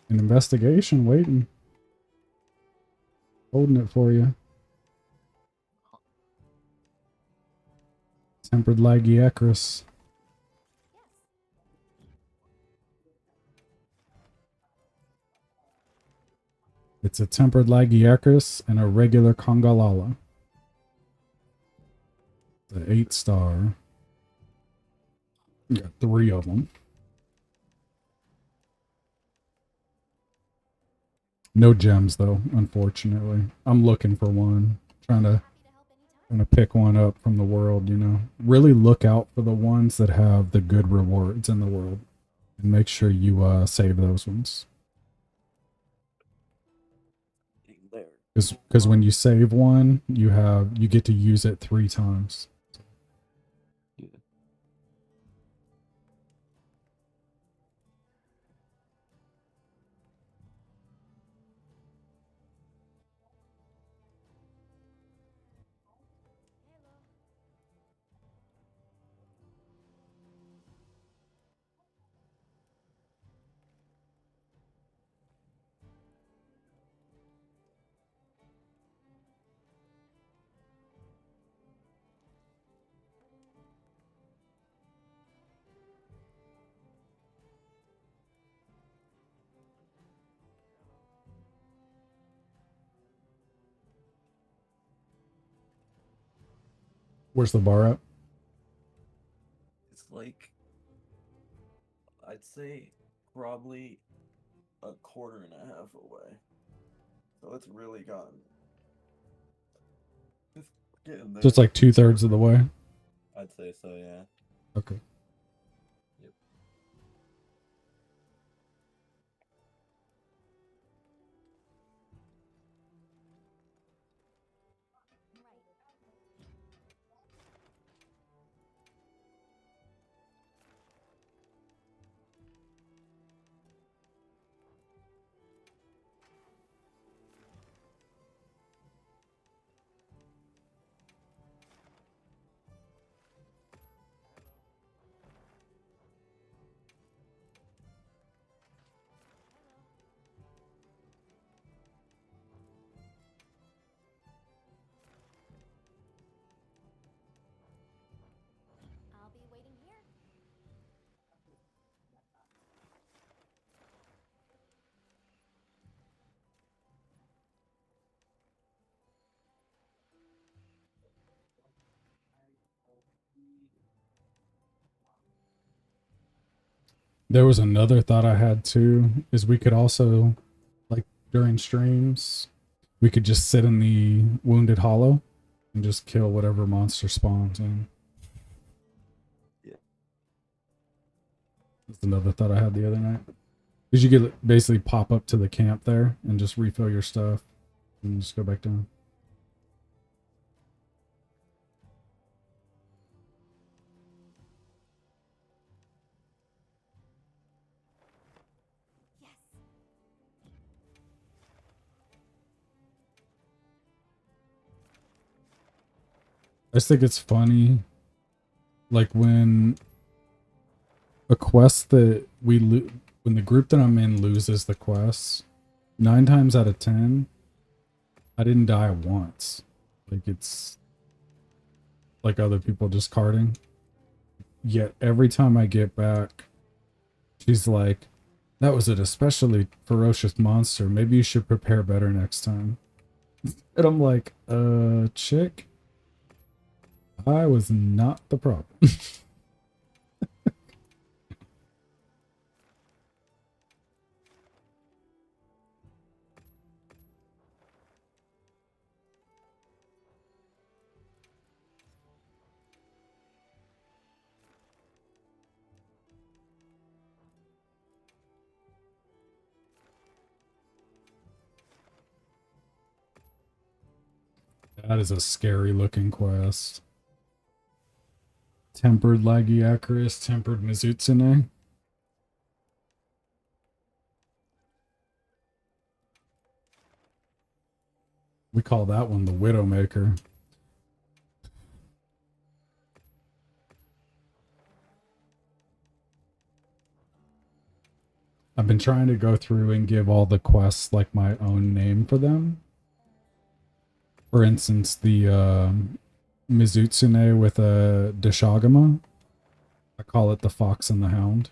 an investigation waiting, holding it for you. Tempered Lagiacris. Yes. It's a tempered Lagiacris and a regular Congalala. The 8-star. You got 3 of them. No gems though, unfortunately. I'm looking for one. Trying to Happy to help anytime. pick one up from the world, you know. Really look out for the ones that have the good rewards in the world. And make sure you save those ones. There. Because when you save one, you get to use it 3 times. Yeah. Hello. Where's the bar at? It's like, I'd say probably a quarter and a half away. So it's really gotten. It's getting there. So it's like 2/3 of the way. I'd say so, yeah. Okay. Yep. I'll be waiting here. There was another thought I had too, is we could also, like during streams, we could just sit in the Wounded Hollow and just kill whatever monster spawns in. Yeah. That's another thought I had the other night. Because you could basically pop up to the camp there and just refill your stuff and just go back down. Yes. I just think it's funny, like when a quest that when the group that I'm in loses the quest, 9 times out of 10, I didn't die once. Like it's like other people just carting. Yet every time I get back, she's like, "That was an especially ferocious monster. Maybe you should prepare better next time." And I'm like, chick, I was not the problem." That is a scary looking quest. Tempered Lagiacris, Tempered Mizutsune. We call that one the Widowmaker. I've been trying to go through and give all the quests like my own name for them. For instance, the Mizutsune with a Deshagama. I call it the Fox and the Hound.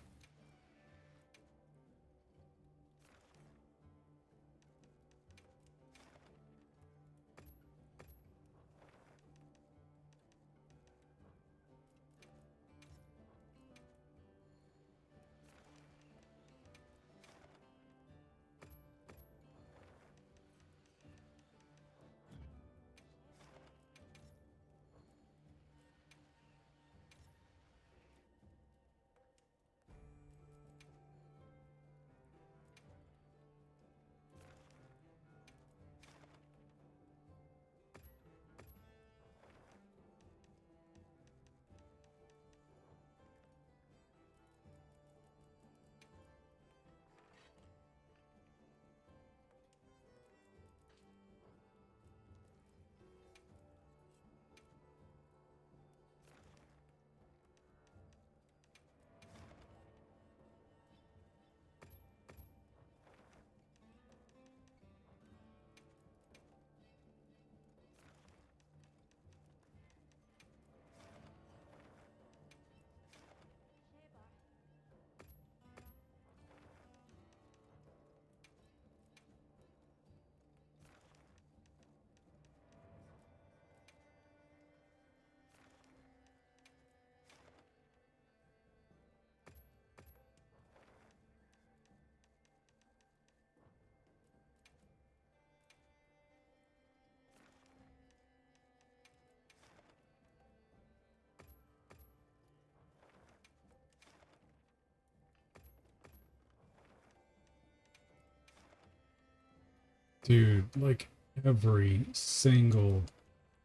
Dude, like every single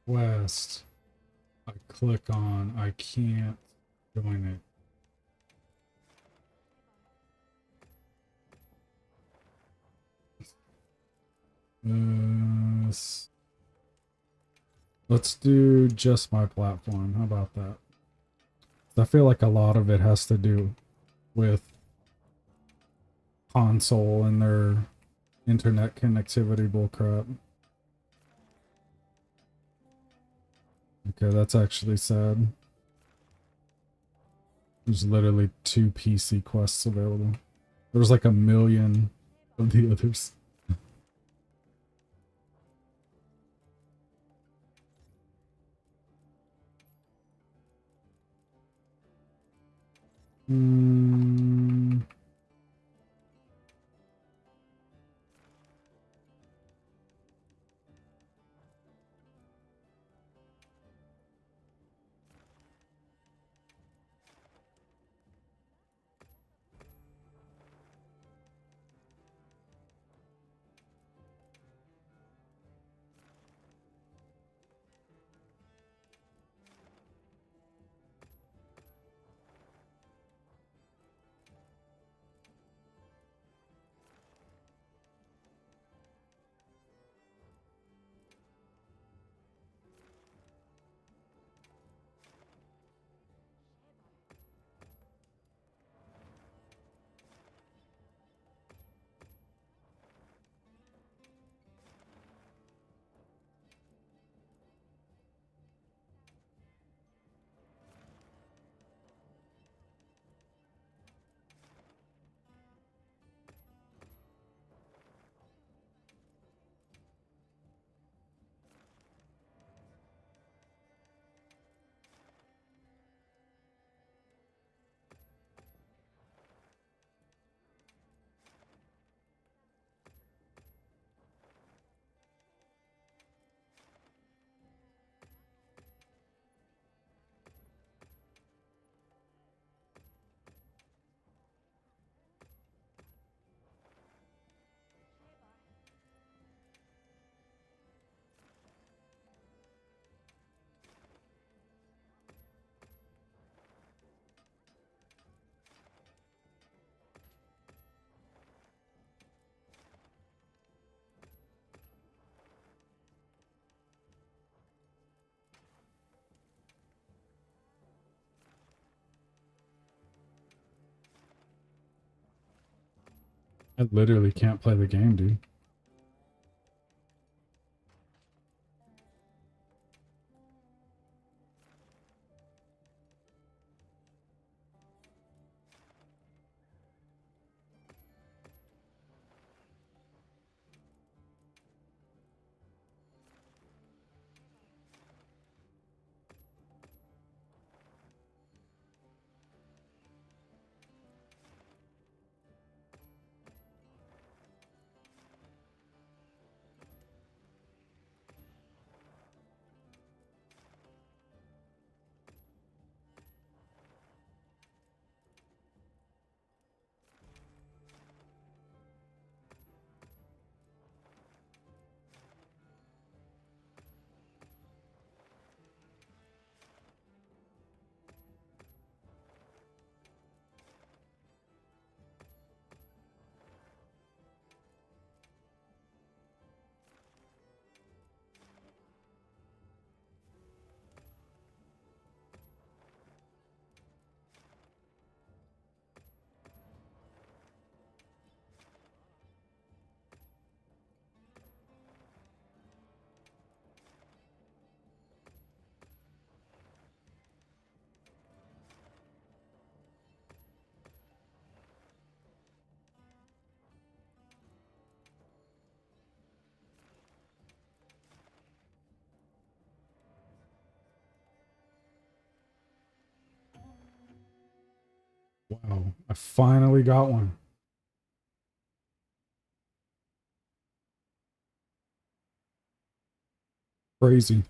quest I click on, I can't join it. Let's do just my platform. How about that? I feel like a lot of it has to do with console and their internet connectivity bullcrap. Okay, that's actually sad. There's literally 2 PC quests available. There's like a million of the others. Hmm. I literally can't play the game, dude. Wow, I finally got one. Crazy. You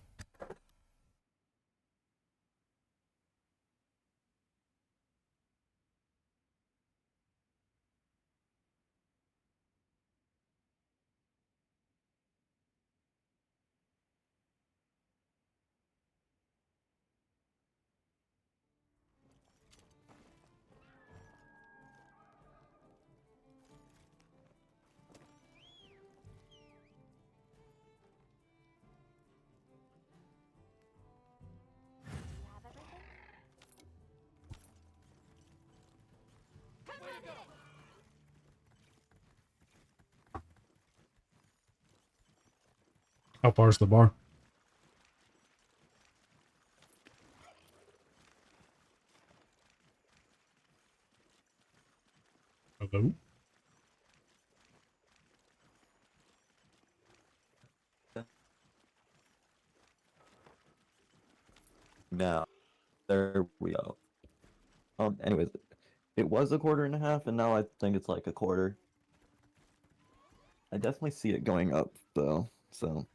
have everything? How far's the bar? Hello? Now, there we go. Anyways, it was a quarter and a half, and now I think it's like a quarter. I definitely see it going up, though, so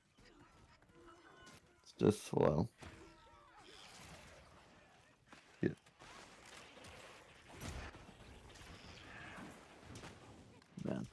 it's just slow. Yeah. Man.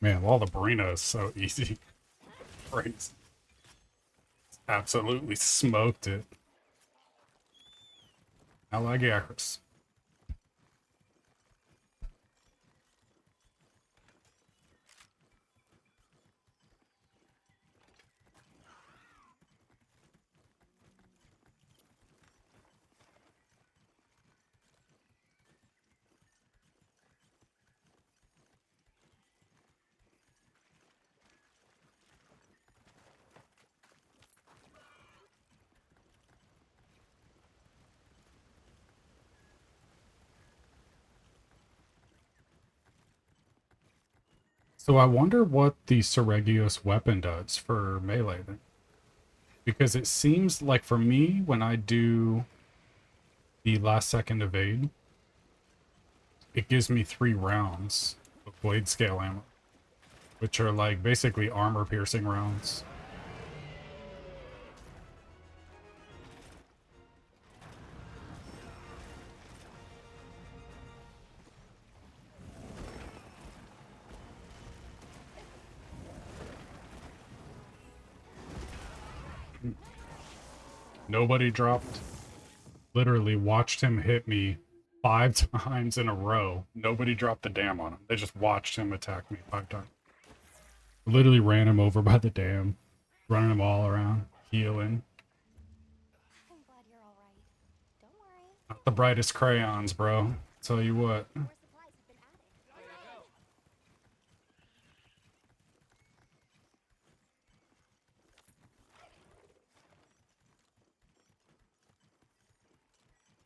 Man, well, the Barina is so easy. Crazy. Absolutely smoked it. Alligators. So I wonder what the Seregios weapon does for melee then. Because it seems like for me, when I do the last second evade, it gives me 3 rounds of blade scale ammo, which are like basically armor piercing rounds. Nobody dropped. Literally watched him hit me 5 times in a row. Nobody dropped the dam on him. They just watched him attack me 5 times. Literally ran him over by the dam, running him all around, healing. I'm glad you're all right. Don't worry. Not the brightest crayons, bro. Tell you what. More supplies have been added.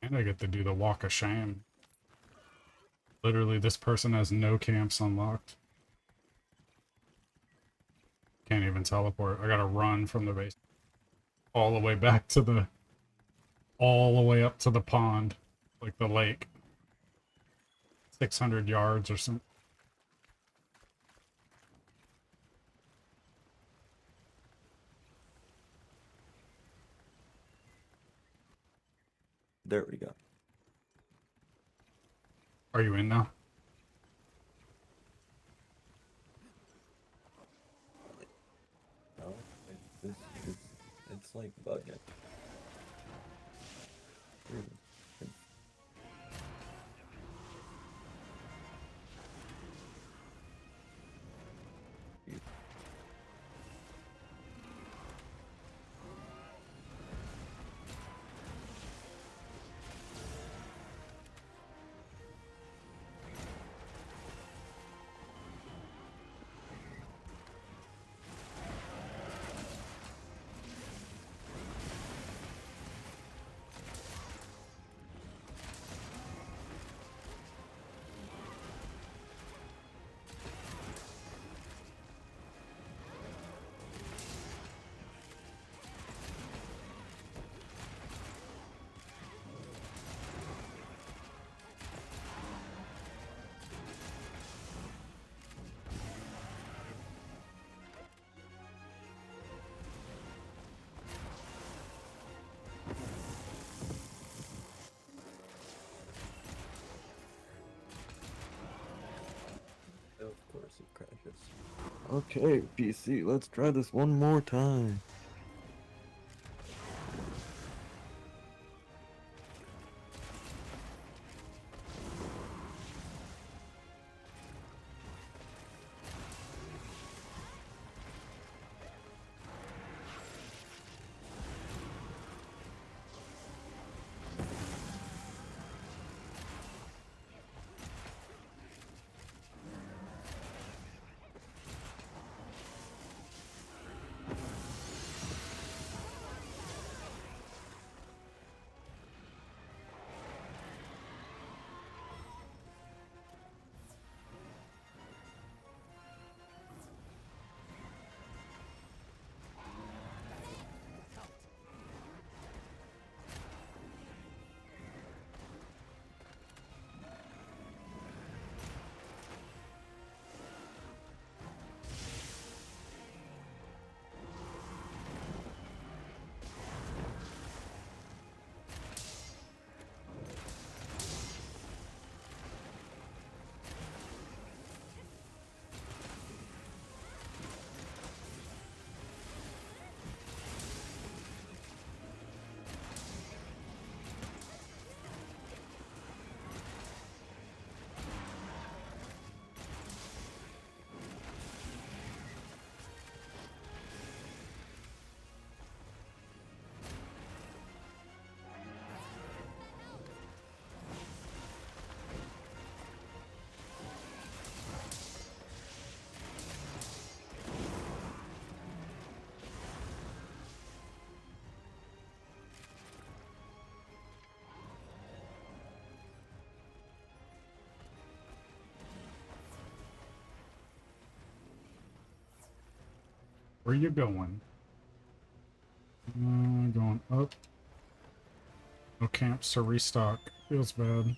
And I get to do the walk of shame. Literally, this person has no camps unlocked. Can't even teleport. I gotta run from the base all the way back to the... all the way up to the pond. Like the lake. 600 yards or something. There we go. Are you in now? No, it's like bugging. Of course it crashes. Okay, PC, let's try this one more time. Where you going? Going up. No camps to restock. Feels bad.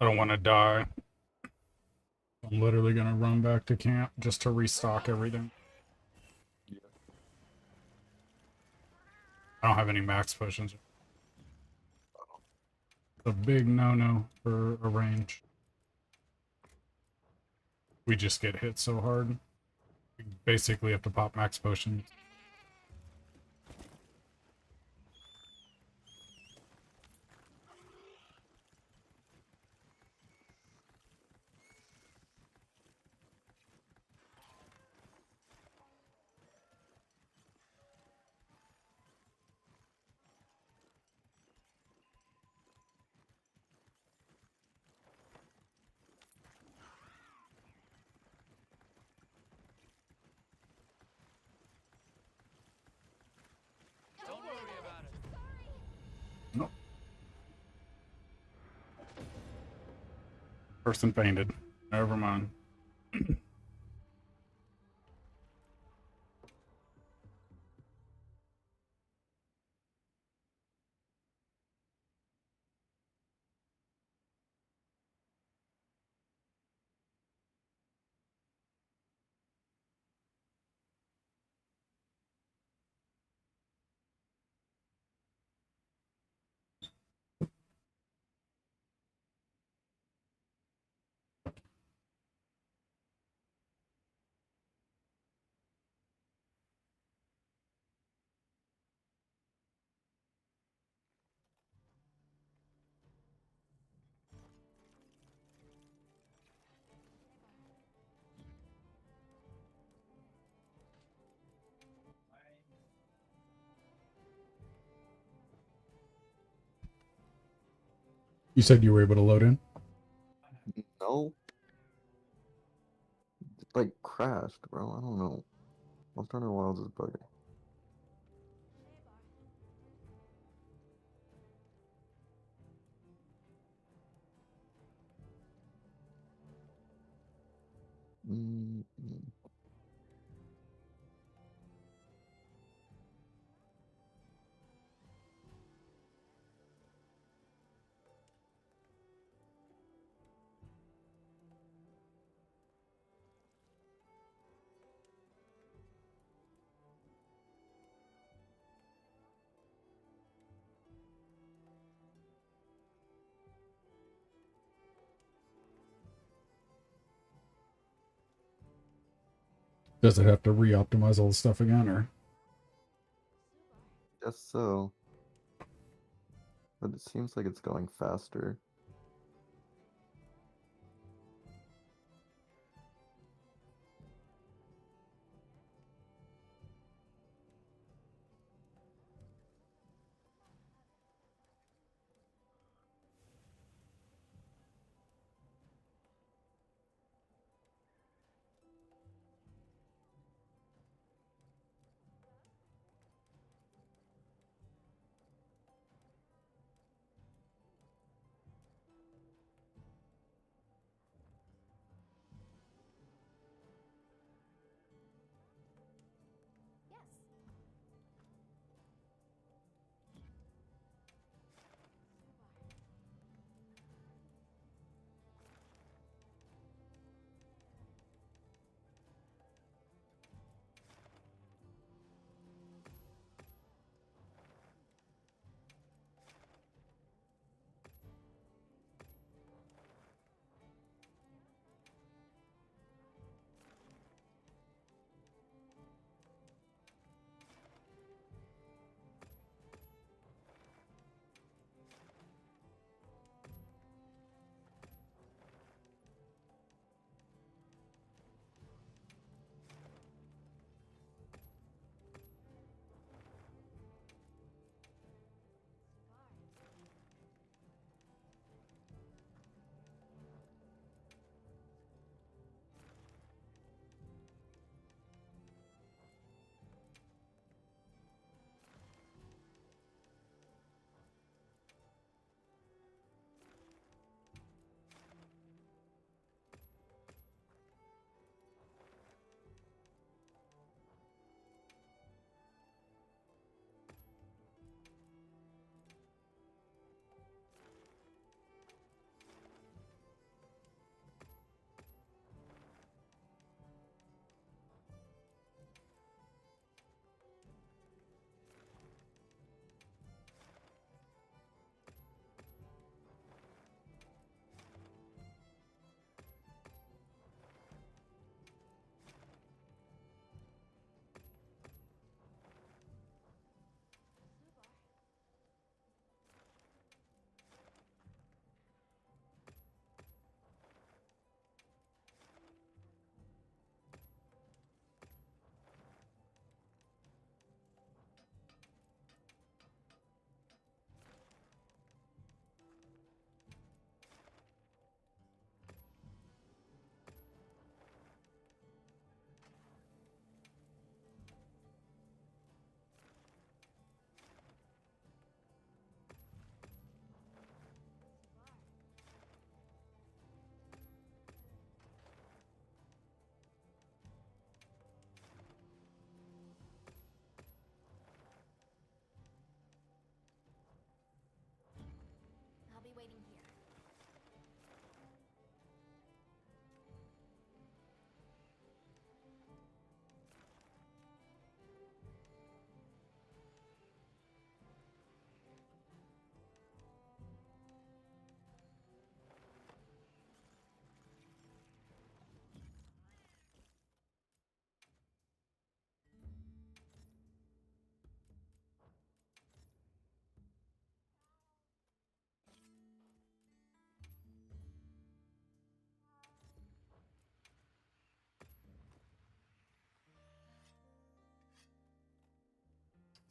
I don't want to die. I'm literally gonna run back to camp just to restock everything. Yeah. I don't have any max potions. A big no-no for a range. We just get hit so hard. We basically have to pop max potions. Nope. Person fainted. Never mind. You said you were able to load in? No. It, like crashed, bro. I don't know. I was trying to know why this is bugging. Mm, mm. Does it have to re-optimize all the stuff again, or? Guess so. But it seems like it's going faster.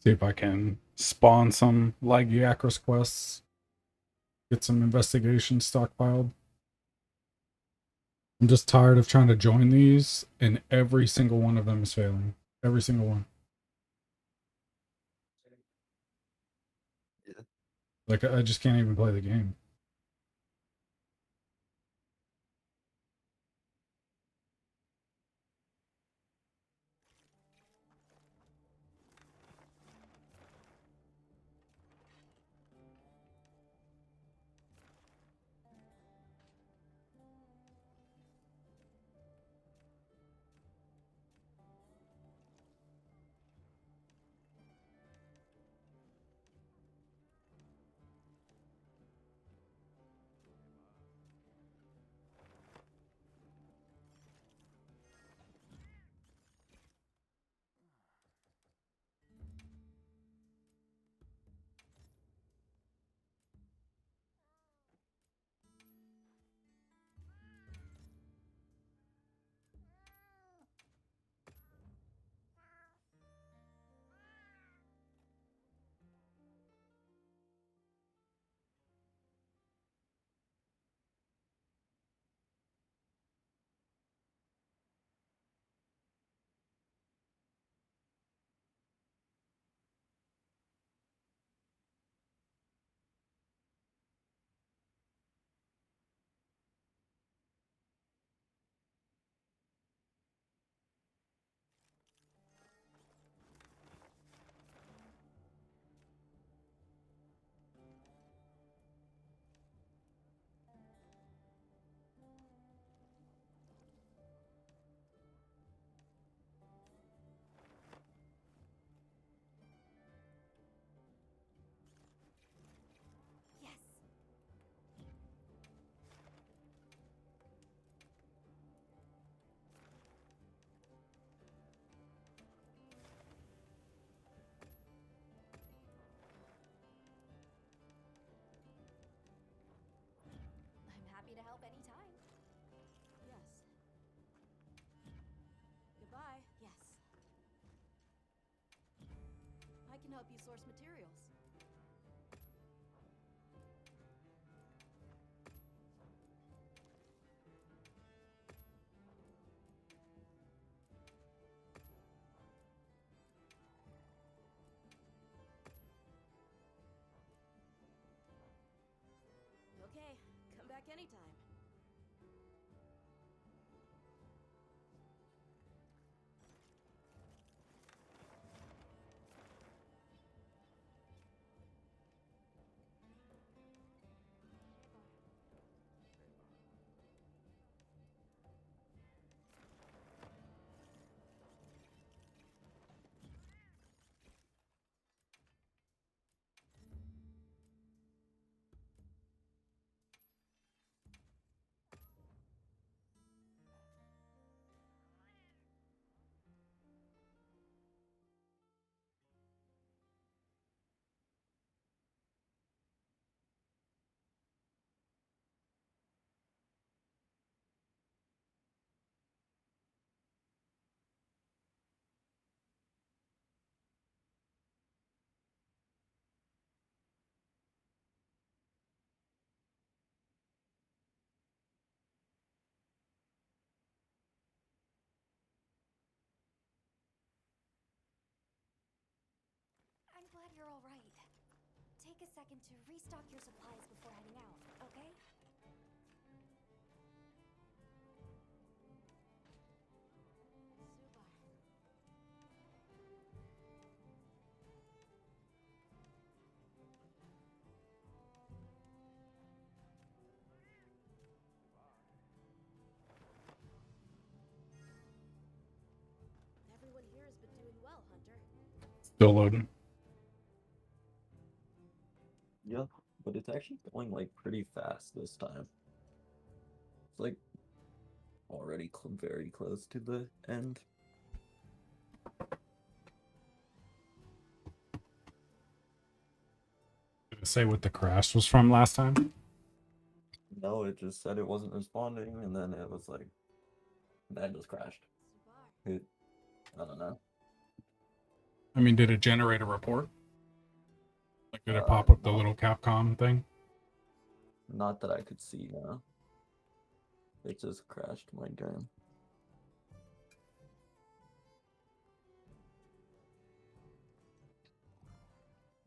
See if I can spawn some Lygiacris quests. Get some investigation stockpiled. I'm just tired of trying to join these, and every single one of them is failing. Every single one. Yeah. Like, I just can't even play the game. Yes. I'm happy to help anytime. Yes. Goodbye. Yes. I can help you source materials. Okay, come back anytime. I'm glad you're all right. Take a second to restock your supplies before heading out, okay? Super. Everyone here has been doing well, Hunter. Still loading. Yeah, but it's actually going like pretty fast this time. It's like already very close to the end. Did it say what the crash was from last time? No, it just said it wasn't responding, and then it was like that just crashed. Super. It, I don't know. I mean, did it generate a report? Like, did it pop up the little Capcom thing? Not that I could see now. It just crashed my game.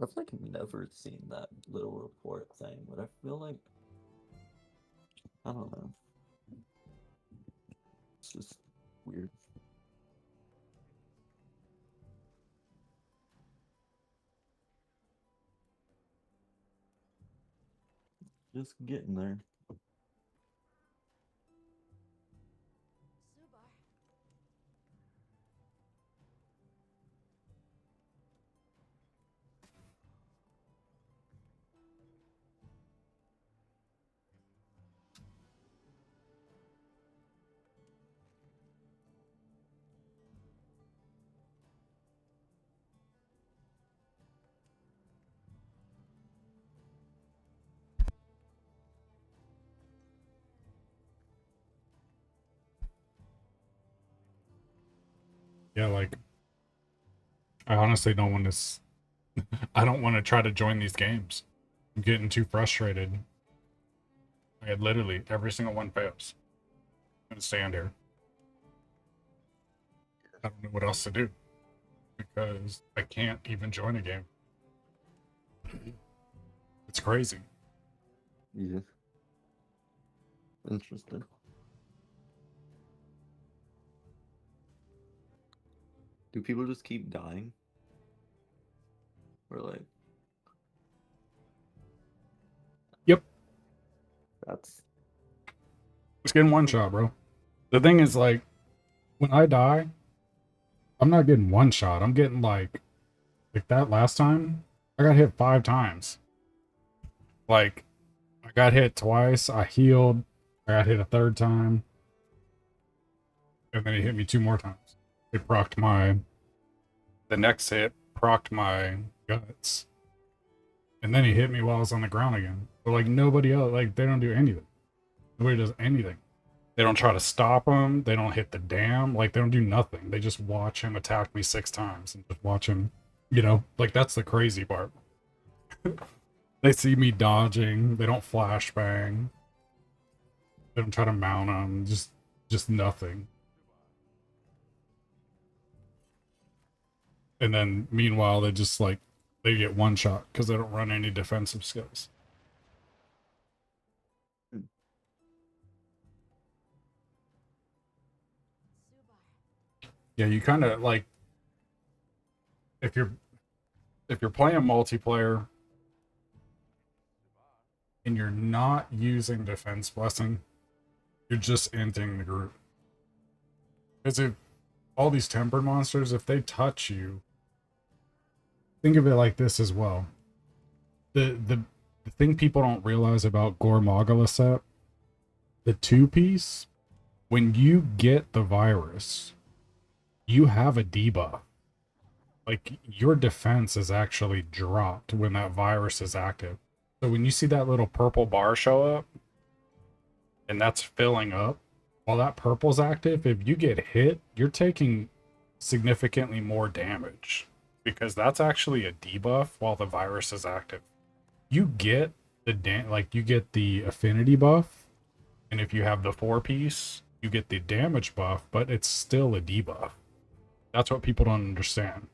I've like never seen that little report thing, but I feel like I don't know. It's just weird. Just getting there. Subar. Yeah, like, I honestly don't want to. I don't want to try to join these games. I'm getting too frustrated. I literally every single one fails. I'm gonna stand here. I don't know what else to do because I can't even join a game. It's crazy. Yeah. Interesting. Do people just keep dying? Or like Yep, that's it's getting one shot, bro. The thing is, like, when I die, I'm not getting one shot. I'm getting like that last time. I got hit 5 times. Like, I got hit twice. I healed. I got hit a third time, and then he hit me 2 more times. It procced my. The next hit procced my guts, and then he hit me while I was on the ground again. But like nobody else, like they don't do anything. Nobody does anything. They don't try to stop him. They don't hit the dam. Like they don't do nothing. They just watch him attack me 6 times and just watch him. You know, like that's the crazy part. They see me dodging. They don't flashbang. They don't try to mount him. Just nothing. And then meanwhile, they just like they get one shot because they don't run any defensive skills. Subar. Yeah, you kind of like if you're playing multiplayer and you're not using defense blessing, you're just ending the group. Because if all these tempered monsters, if they touch you, think of it like this as well. The thing people don't realize about Gormagala set, the 2-piece, when you get the virus, you have a debuff. Like your defense is actually dropped when that virus is active. So when you see that little purple bar show up and that's filling up, while that purple's active, if you get hit, you're taking significantly more damage because that's actually a debuff while the virus is active. You get like you get the affinity buff, and if you have the 4-piece, you get the damage buff, but it's still a debuff. That's what people don't understand.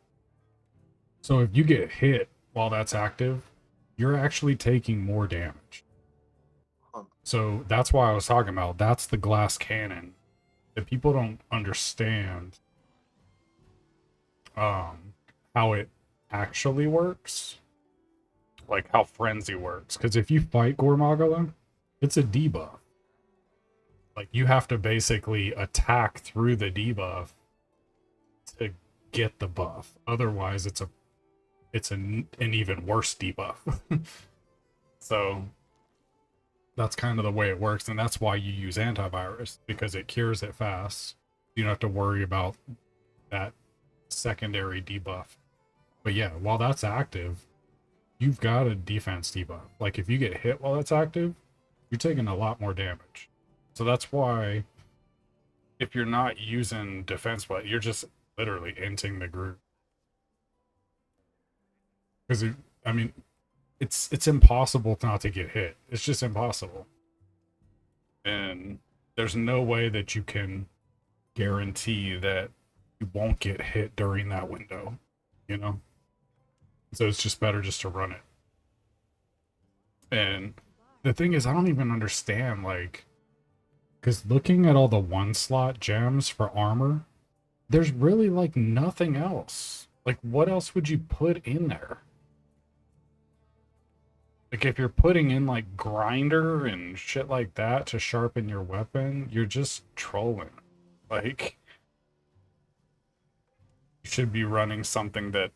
So if you get hit while that's active, you're actually taking more damage. So that's why I was talking about that's the glass cannon that people don't understand how it actually works, like how frenzy works. Because if you fight Gormagala, it's a debuff. Like you have to basically attack through the debuff to get the buff. Otherwise, it's an even worse debuff. So that's kind of the way it works, and that's why you use antivirus because it cures it fast. You don't have to worry about that secondary debuff. But yeah, while that's active, you've got a defense debuff. Like if you get hit while that's active, you're taking a lot more damage. So that's why if you're not using defense, but you're just literally inting the group. Because I mean, it's impossible not to get hit. It's just impossible, and there's no way that you can guarantee that you won't get hit during that window. You know, so it's just better just to run it. And the thing is, I don't even understand like because looking at all the one slot gems for armor, there's really like nothing else. Like, what else would you put in there? Like, if you're putting in like grinder and shit like that to sharpen your weapon, you're just trolling. Like, you should be running something that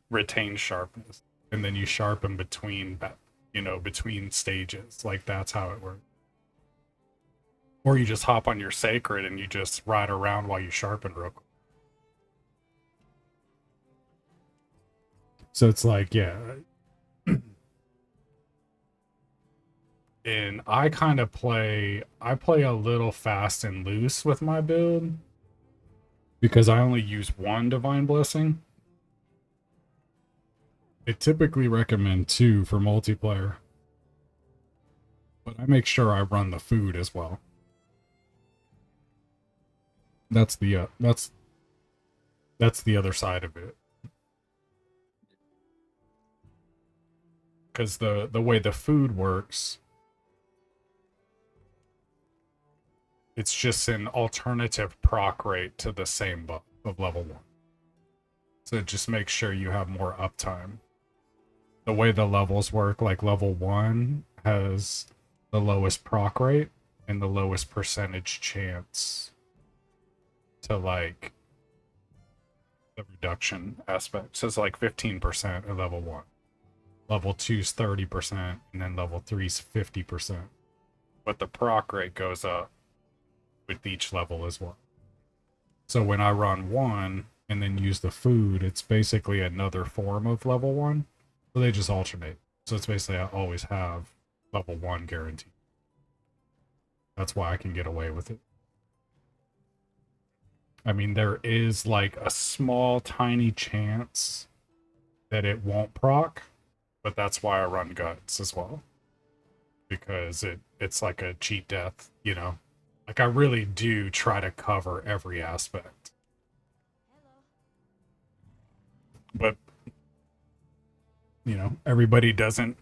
retains sharpness, and then you sharpen between, between stages. Like, that's how it works. Or you just hop on your sacred and you just ride around while you sharpen real quick. So it's like, yeah. And I play a little fast and loose with my build because I only use one divine blessing. I typically recommend two for multiplayer, but I make sure I run the food as well. That's the other side of it. Because the way the food works, it's just an alternative proc rate to the same buff of level 1. So just make sure you have more uptime. The way the levels work, like level 1 has the lowest proc rate and the lowest percentage chance to like the reduction aspect. So it's like 15% at level 1. Level 2's 30%, and then level 3's 50%. But the proc rate goes up with each level as well. So when I run 1 and then use the food, it's basically another form of level 1. So they just alternate. So it's basically I always have level 1 guaranteed. That's why I can get away with it. I mean, there is like a small, tiny chance that it won't proc, but that's why I run guts as well. Because it's like a cheat death, you know? Like, I really do try to cover every aspect. But, everybody doesn't.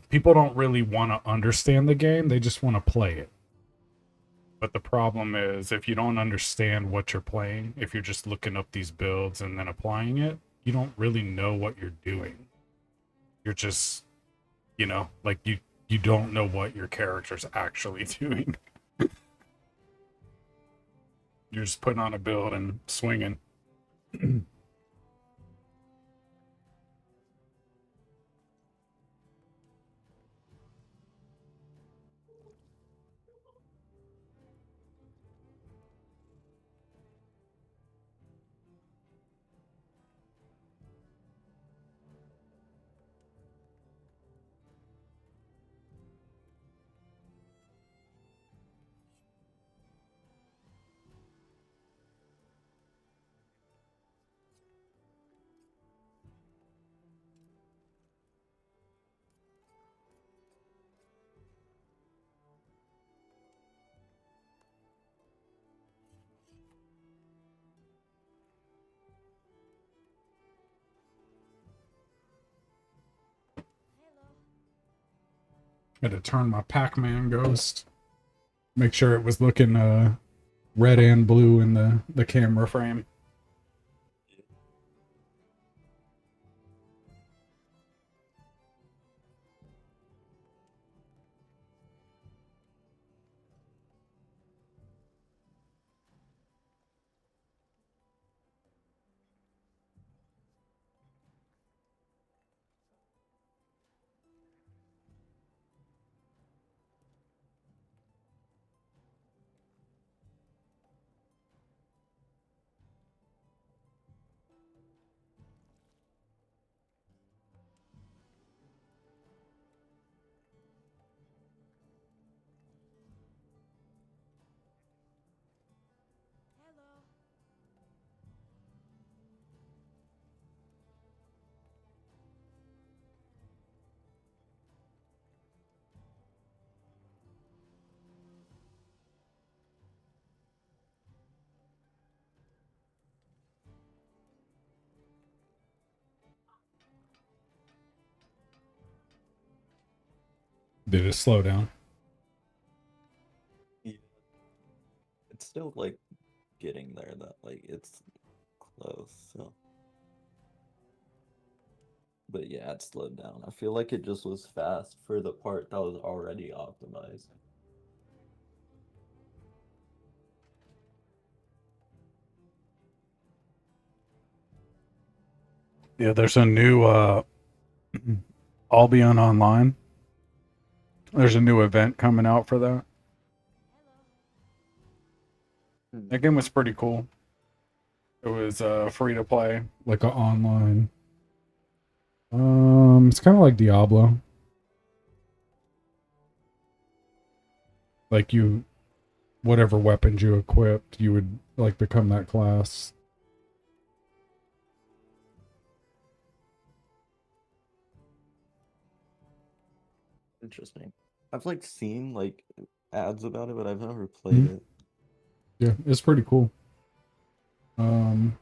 People don't really want to understand the game, they just want to play it. But the problem is, if you don't understand what you're playing, if you're just looking up these builds and then applying it, you don't really know what you're doing. You're just, like you don't know what your character's actually doing. You're just putting on a build and swinging. Had to turn my Pac-Man ghost. Make sure it was looking red and blue in the camera frame. Did it slow down? Yeah. It's still like getting there that like it's close, so but yeah, it slowed down. I feel like it just was fast for the part that was already optimized. Yeah, there's a new Albion Online. There's a new event coming out for that. That game was pretty cool. It was free to play, like a online. It's kind of like Diablo. Like you, whatever weapons you equipped, you would like become that class. Interesting. I've like seen like ads about it, but I've never played Mhm. it. Yeah, it's pretty cool. Um,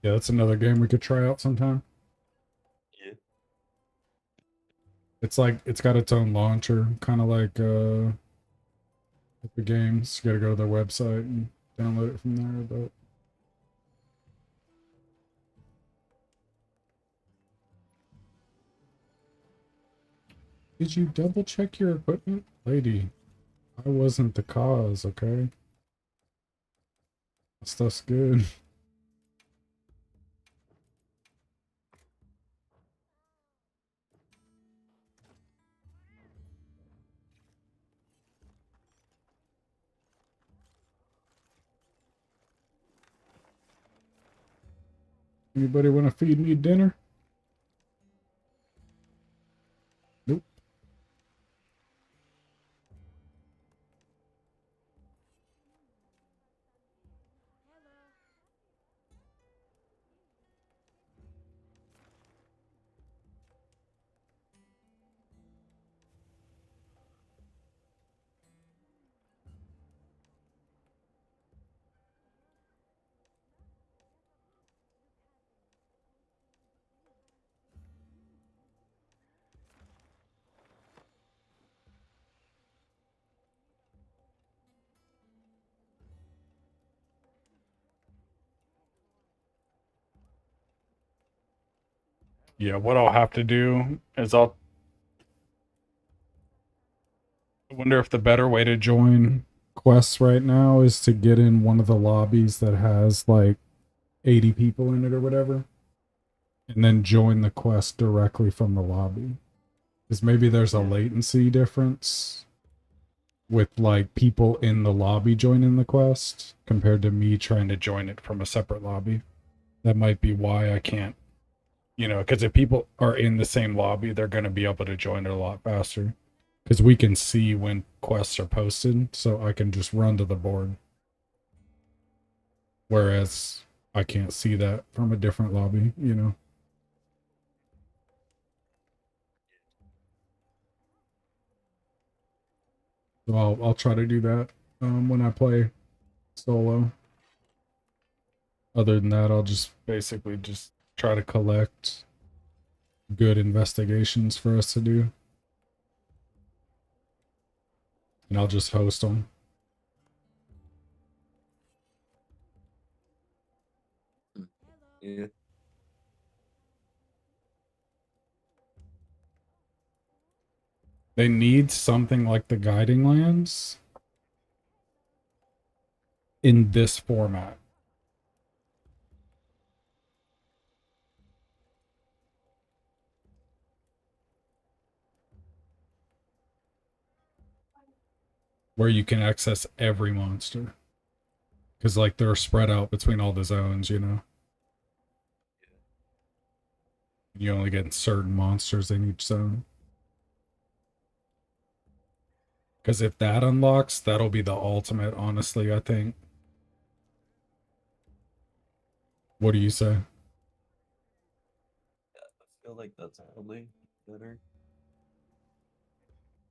yeah, that's another game we could try out sometime. Yeah. It's like it's got its own launcher, kind of like the games. You got to go to their website and download it from there. But did you double check your equipment, lady? I wasn't the cause. Okay, that stuff's good. Anybody want to feed me dinner? Nope. Yeah, what I'll have to do is I wonder if the better way to join quests right now is to get in one of the lobbies that has like 80 people in it or whatever, and then join the quest directly from the lobby. Because maybe there's a Yeah. latency difference with like people in the lobby joining the quest compared to me trying to join it from a separate lobby. That might be why I can't, because if people are in the same lobby, they're going to be able to join it a lot faster. Because we can see when quests are posted, so I can just run to the board. Whereas I can't see that from a different lobby. So I'll try to do that when I play solo. Other than that, I'll just basically just try to collect good investigations for us to do, and I'll just host them. Yeah. They need something like the guiding lands in this format. Where you can access every monster. Because like they're spread out between all the zones. You only get certain monsters in each zone. Because if that unlocks, that'll be the ultimate, honestly, I think. What do you say? I feel like that's probably better.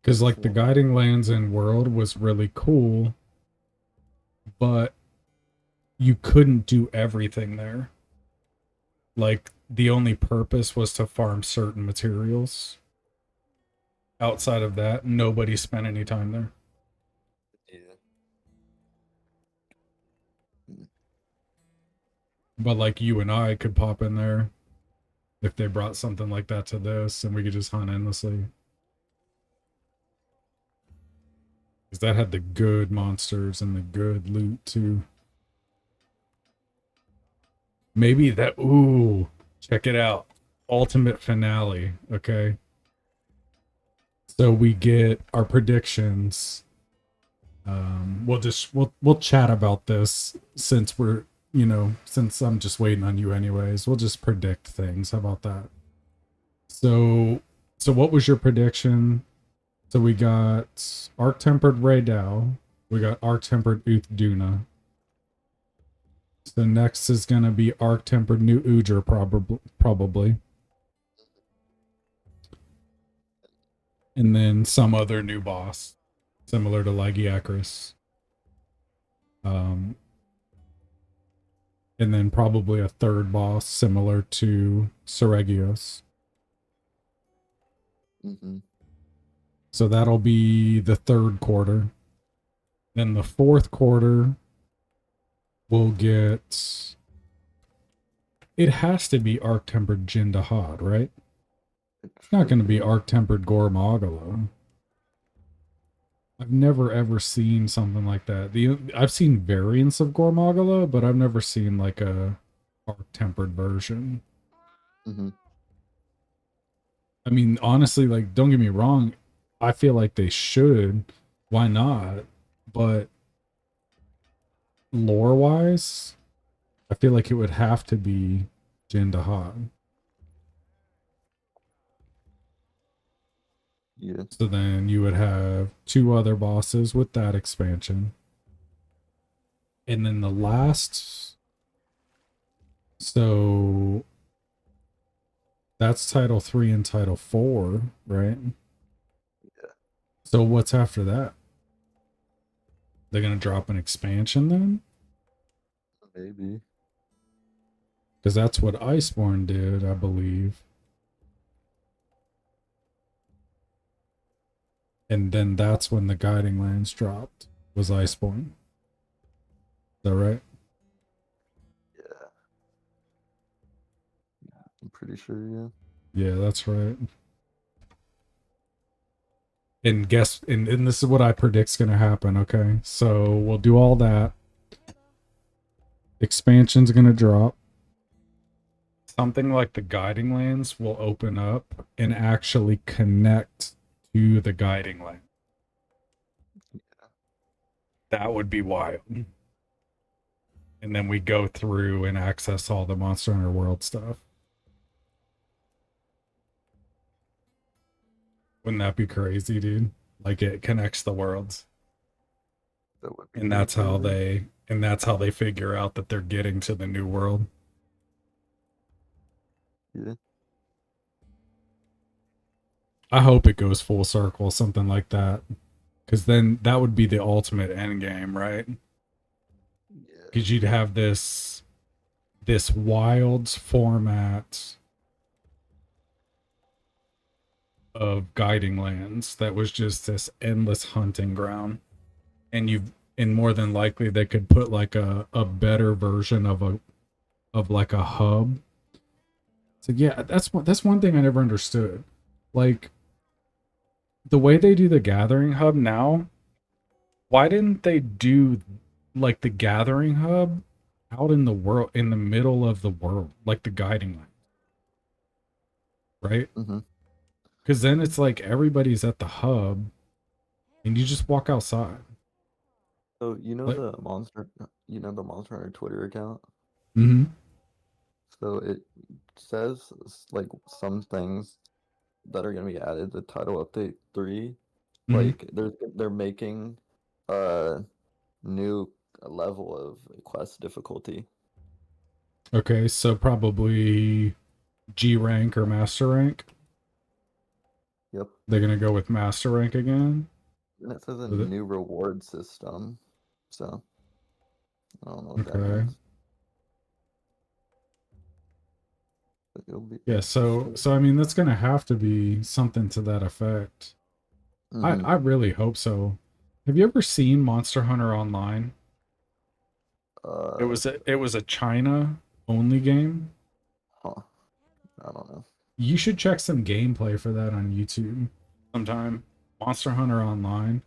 Because like the guiding lands in world was really cool, but you couldn't do everything there. Like the only purpose was to farm certain materials. Outside of that, nobody spent any time there. Yeah. But like you and I could pop in there if they brought something like that to this, and we could just hunt endlessly. Because that had the good monsters and the good loot too. Maybe that. Ooh, check it out. Ultimate finale. Okay. So we get our predictions. We'll chat about this since we're, since I'm just waiting on you anyways. We'll just predict things. How about that? So what was your prediction? So we got Arc Tempered Raydao. We got Arc Tempered Uthaduna. So next is gonna be Arc Tempered New Ujer probably. And then some other new boss, similar to Lagiacrus. And then probably a third boss similar to Seregios. Mm-hmm. So that'll be the third quarter. Then the fourth quarter, we'll get. It has to be Arc Tempered Jindahad, right? It's not going to be Arc Tempered Gormagala. I've never ever seen something like that. I've seen variants of Gormagala, but I've never seen like a Arc Tempered version. Mm-hmm. I mean, honestly, like, don't get me wrong. I feel like they should. Why not? But lore wise, I feel like it would have to be Jindahad. Yeah. So then you would have two other bosses with that expansion. And then the last. So that's Title 3 and Title 4, right? Yeah. So what's after that? They're going to drop an expansion then? Maybe. Because that's what Iceborne did, I believe. And then that's when the Guiding Lands dropped, was Iceborne. Is that right? Yeah. I'm pretty sure, yeah. Yeah, that's right. And and this is what I predict's going to happen, okay? So we'll do all that. Expansion's going to drop. Something like the Guiding Lands will open up and actually connect to the Guiding Land. That would be wild. And then we go through and access all the Monster Hunter World stuff. Wouldn't that be crazy, dude? Like it connects the worlds. That would be And that's how they figure out that they're getting to the new world. Yeah. I hope it goes full circle, something like that. Because then that would be the ultimate end game, right? Yeah. Because you'd have this wilds format of Guiding Lands that was just this endless hunting ground. And more than likely they could put like a better version of like a hub. So yeah, that's one thing I never understood. Like the way they do the gathering hub now, why didn't they do like the gathering hub out in the world, in the middle of the world, like the Guiding Land? Right? Mm-hmm. Because then it's like everybody's at the hub and you just walk outside. So Like, the Monster Hunter Twitter account? mm-hmm. So it says like some things that are gonna be added to Title Update 3. Mm-hmm. Like they're making a new level of quest difficulty. Okay, so probably G rank or master rank. Yep. They're gonna go with master rank again. And it says a With it? new reward system. So I don't know what that Okay. means. But it'll be Yeah, interesting. so I mean that's gonna have to be something to that effect. Mm-hmm. I really hope so. Have you ever seen Monster Hunter Online? Uh, It was a China only game. huh. I don't know. You should check some gameplay for that on YouTube sometime. Monster Hunter Online.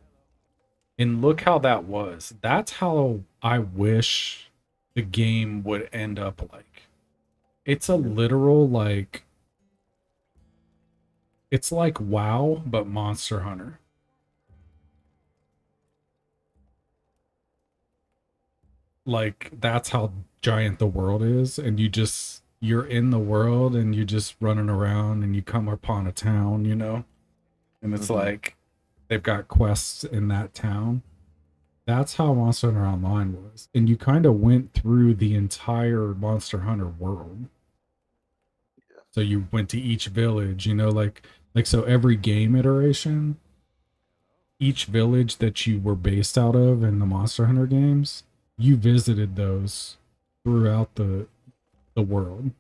And look how that was. That's how I wish the game would end up like. It's a Yeah. literal like it's like WoW but Monster Hunter. Like that's how giant the world is, and you're in the world and you just running around and you come upon a town, you know? And it's Mm-hmm. like they've got quests in that town. That's how Monster Hunter Online was. And you kind of went through the entire Monster Hunter world. So you went to each village, you know, like so every game iteration, each village that you were based out of in the Monster Hunter games, you visited those throughout the world.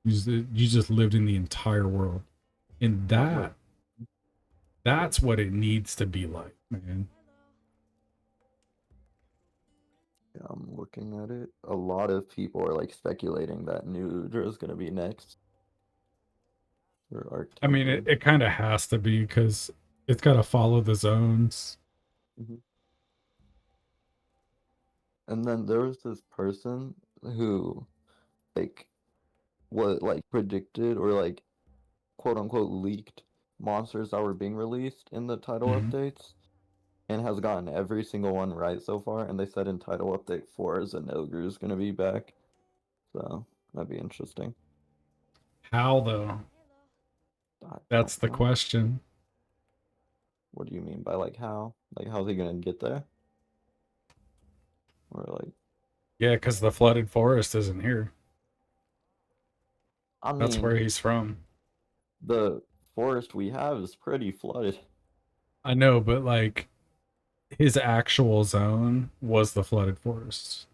You just lived in the entire world. And Not like that's what it needs to be like, man. yeah, I'm looking at it. A lot of people are like speculating that New is gonna be next for Arc I mean, Tempered. it kind of has to be because it's got to follow the zones. Mm-hmm. And then there was this person who like what like predicted or like quote unquote leaked monsters that were being released in the title Mhm. updates and has gotten every single one right so far. And they said in title update 4 Zenogre is gonna be back. So that'd be interesting. How though? I don't That's the know. question. What do you mean by like how? Like how's he gonna get there? Or like Yeah, because the flooded forest isn't here. I That's where mean he's from. the forest we have is pretty flooded. I know, but like his actual zone was the flooded forest.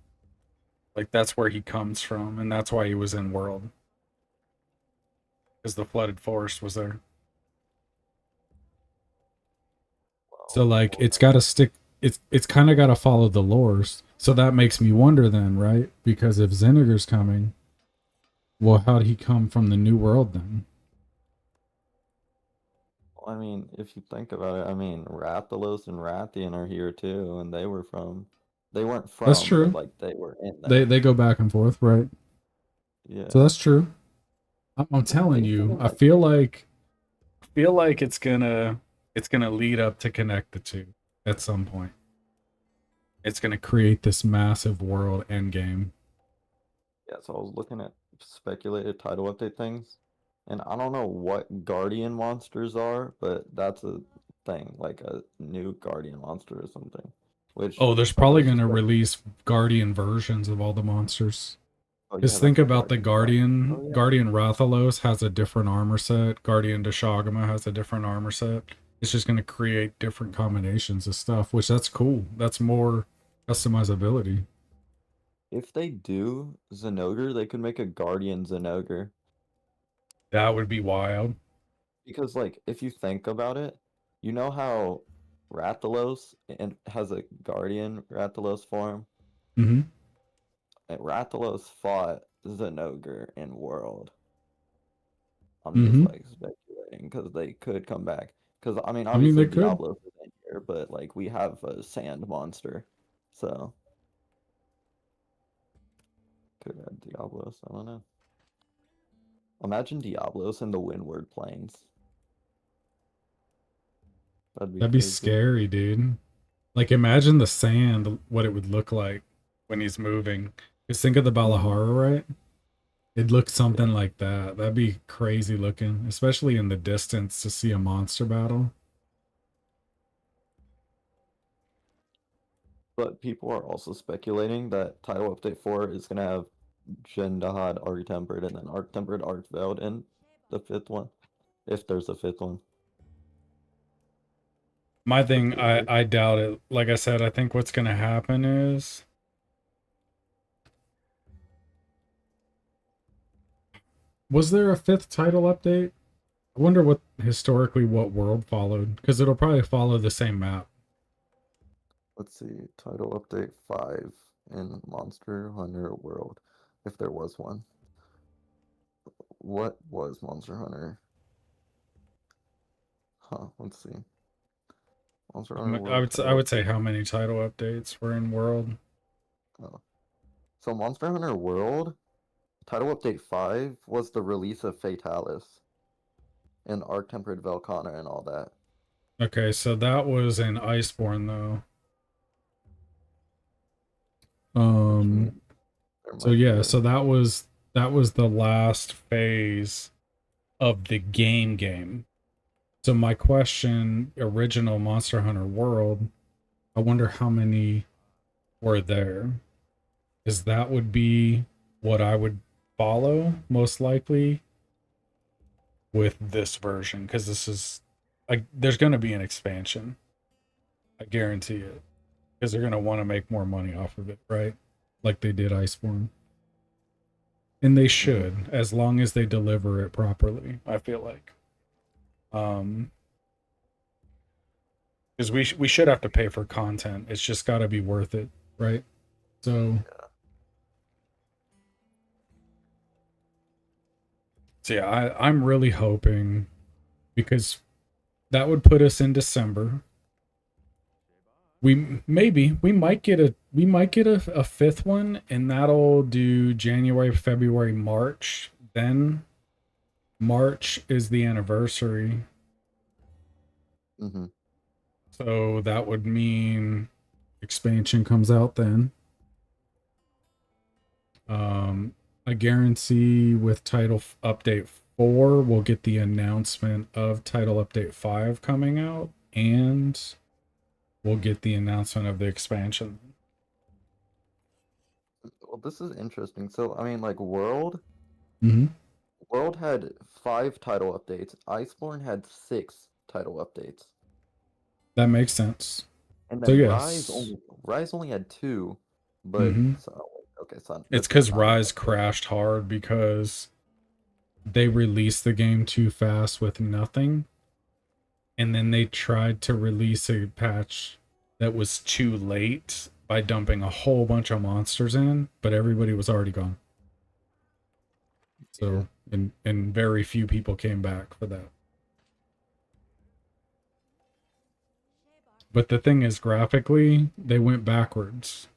Like that's where he comes from, and that's why he was in world because the flooded forest was there. So like Well, it's got to stick. It's kind of got to follow the lores. So that makes me wonder then, right? Because if Zenigre's coming, well, how did he come from the new world then? I mean, if you think about it, I mean, Rathalos and Rathian are here too, and they weren't That's from, but true. like they were in They there. they go back and forth, right? So Yeah. that's true. I'm And telling they you, didn't like I feel like it's gonna lead up to connect the two at some point. It's gonna create this massive world end game. yeah, so I was looking at speculated title update things, and I don't know what Guardian monsters are, but that's a thing, like a new Guardian monster or something. Which Oh, there's okay, probably so gonna release Guardian versions of all the monsters. oh yeah, Just that's think what about the Guardian does. Guardian. Oh yeah. Guardian Rathalos has a different armor set. Guardian Deshagama has a different armor set. It's just gonna create different combinations of stuff, which that's cool. That's more customizability. If they do Zenogre, they could make a Guardian Zenogre. That would be wild. Because like if you think about it, you know how Rathalos and has a Guardian Rathalos form? Mm-hmm. And Rathalos fought Zenogre in World. I'm just Mm-hmm. like speculating because they could come back. Because I mean, I mean, obviously they could. Diablos isn't here, but like we have a sand monster, so could add Diablos. I don't know. Imagine Diablos in the Windward Plains. That'd be That'd be crazy. scary, dude. Like, imagine the sand, what it would look like when he's moving. Just think of the Hmm. Balahara, right? It'd look Yeah, something like that. That'd be crazy looking, especially in the distance to see a monster battle. but people are also speculating that Title Update 4 is gonna have Jendahad Arc Tempered and then Arc Tempered Arc Veiled in the fifth one, if there's a fifth one. My thing, Okay. I doubt it. Like I said, I think what's gonna happen is, was there a fifth title update? I wonder what historically what world followed, because it'll probably follow the same map. Let's see. Title update 5 in Monster Hunter World, if there was one. What was Monster Hunter? Huh, let's see. Monster Hunter World I title would say update. how many title updates were in world. Oh. So Monster Hunter World title update 5 was the release of Fatalis and Arc Tempered Velkhana and all that. Okay, so that was in Iceborne though. Which means Um, there so might be yeah, a so that was the last phase of the game. So my question, original Monster Hunter World, I wonder how many were there. Is that would be what I would follow most likely with this version, because this is there's going to be an expansion. I guarantee it, because they're going to want to make more money off of it, right? Like they did Iceborne. And they Mhm. should, as long as they deliver it properly, I feel like. Because we should have to pay for content. It's just got to be worth it, right? So yeah, I'm really hoping, because that would put us in December. We might get a fifth one, and that'll do January, February, March. Then March is the anniversary, Mm-hmm. so that would mean expansion comes out then. Um, I guarantee with update 4, we'll get the announcement of title update 5 coming out, and we'll get the announcement of the expansion. Well, this is interesting. So, I mean, like Mm-hmm. World had 5 title updates. Iceborne had 6 title updates, That makes sense. and So then yes. Rise only had 2. But Mm-hmm. so okay, so It's this does because not make Rise sense. crashed hard because they released the game too fast with nothing, and then they tried to release a patch that was too late by dumping a whole bunch of monsters in, but everybody was already gone. Yeah. So, and very few people came back for that. But the thing is, graphically, they went backwards.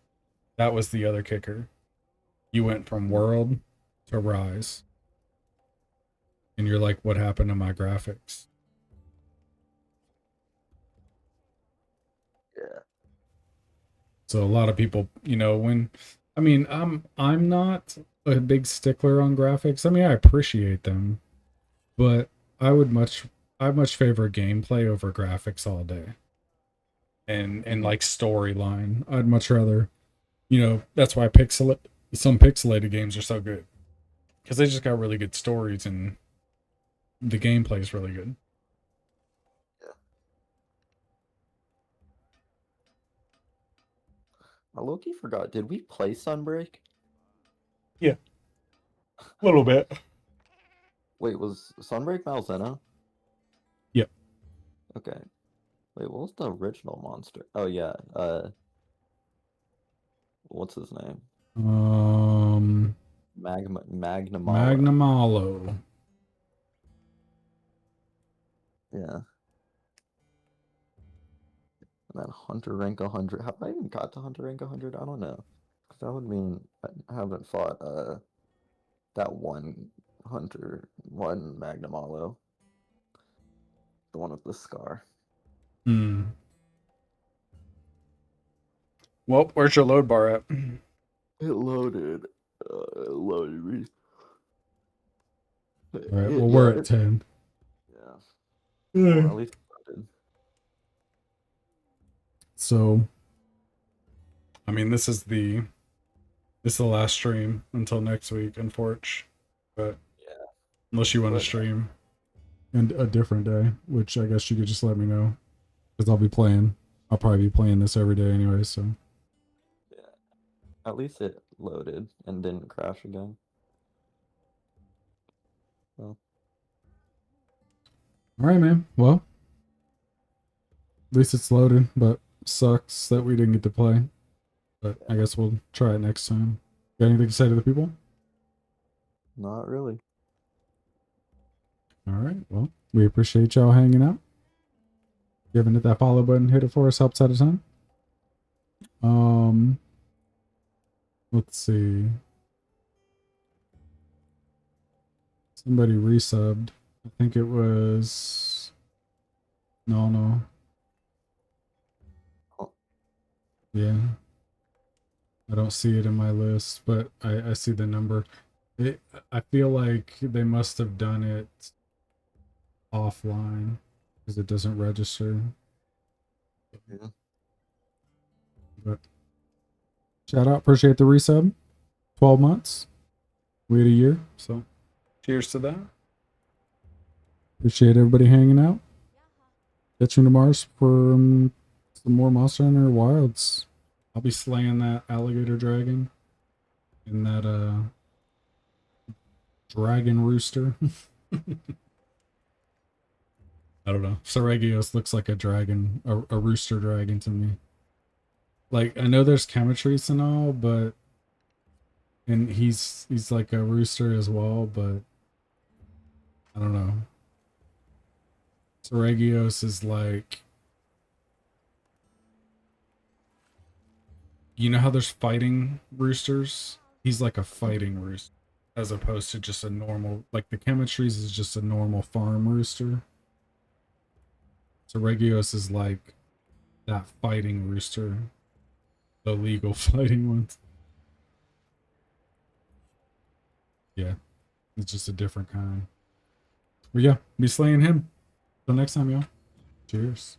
That was the other kicker. You went from Mm, World to Rise, and you're like, what happened to my graphics? yeah. So a lot of people, when I mean, I'm not a big stickler on graphics. I mean, I appreciate them, but I would much I much favor gameplay over graphics all day. And Mm-hmm. like storyline. I'd much rather, that's why some pixelated games are so good, because they just got really good stories and the gameplay is really good. Yeah. I low-key forgot. Did we play Sunbreak? Yeah, a little bit. Wait, was Sunbreak Malzeno? Yep. Okay. Wait, what was the original monster? Oh yeah. What's his name? Um, Magnamalo. Magnamalo. Yeah. And then Hunter rank 100. Have I even got to Hunter rank 100? I don't know. 'Cause that would mean I haven't fought that one Hunter, one Magnamalo, the one with the scar. Hmm. Well, where's your load bar at? It loaded. It loaded me. All right. Well, Yeah, we're at 10. yeah. Well, Mm. at least it loaded. So, I mean, this is the last stream until next week, unfortunately. But Yeah, unless you want to but stream and a different day, which I guess you could just let me know, Because I'll probably be playing this every day anyway, so. Yeah. At least it loaded and didn't crash again. Well, Alright, man. Well, at least it's loaded, but sucks that we didn't get to play. But I guess we'll try it next time. Got anything to say to the people? not really. Alright, well, we appreciate y'all hanging out. Giving it that follow button, hit it for us, helps out a ton. Let's see. Somebody resubbed. I think it was. No. Oh. Yeah. I don't see it in my list, but I see the number. I feel like they must have done it offline because it doesn't register. Yeah. But shout out, appreciate the resub. 12 months. We had a year, so cheers to that. Appreciate everybody hanging out. Catch you tomorrow for some more Monster Hunter Wilds. I'll be slaying that alligator dragon and that dragon rooster. I don't know. Seregios looks like a dragon, a rooster dragon to me. Like, I know there's chemistries and all, but and he's like a rooster as well, but I don't know. Seregios is like, you know how there's fighting roosters? He's like a fighting rooster as opposed to just a normal, like the chemistries is just a normal farm rooster. Seregios is like that fighting rooster, the legal fighting ones. Yeah, it's just a different kind. But yeah, be slaying him. Till next time, y'all. Cheers.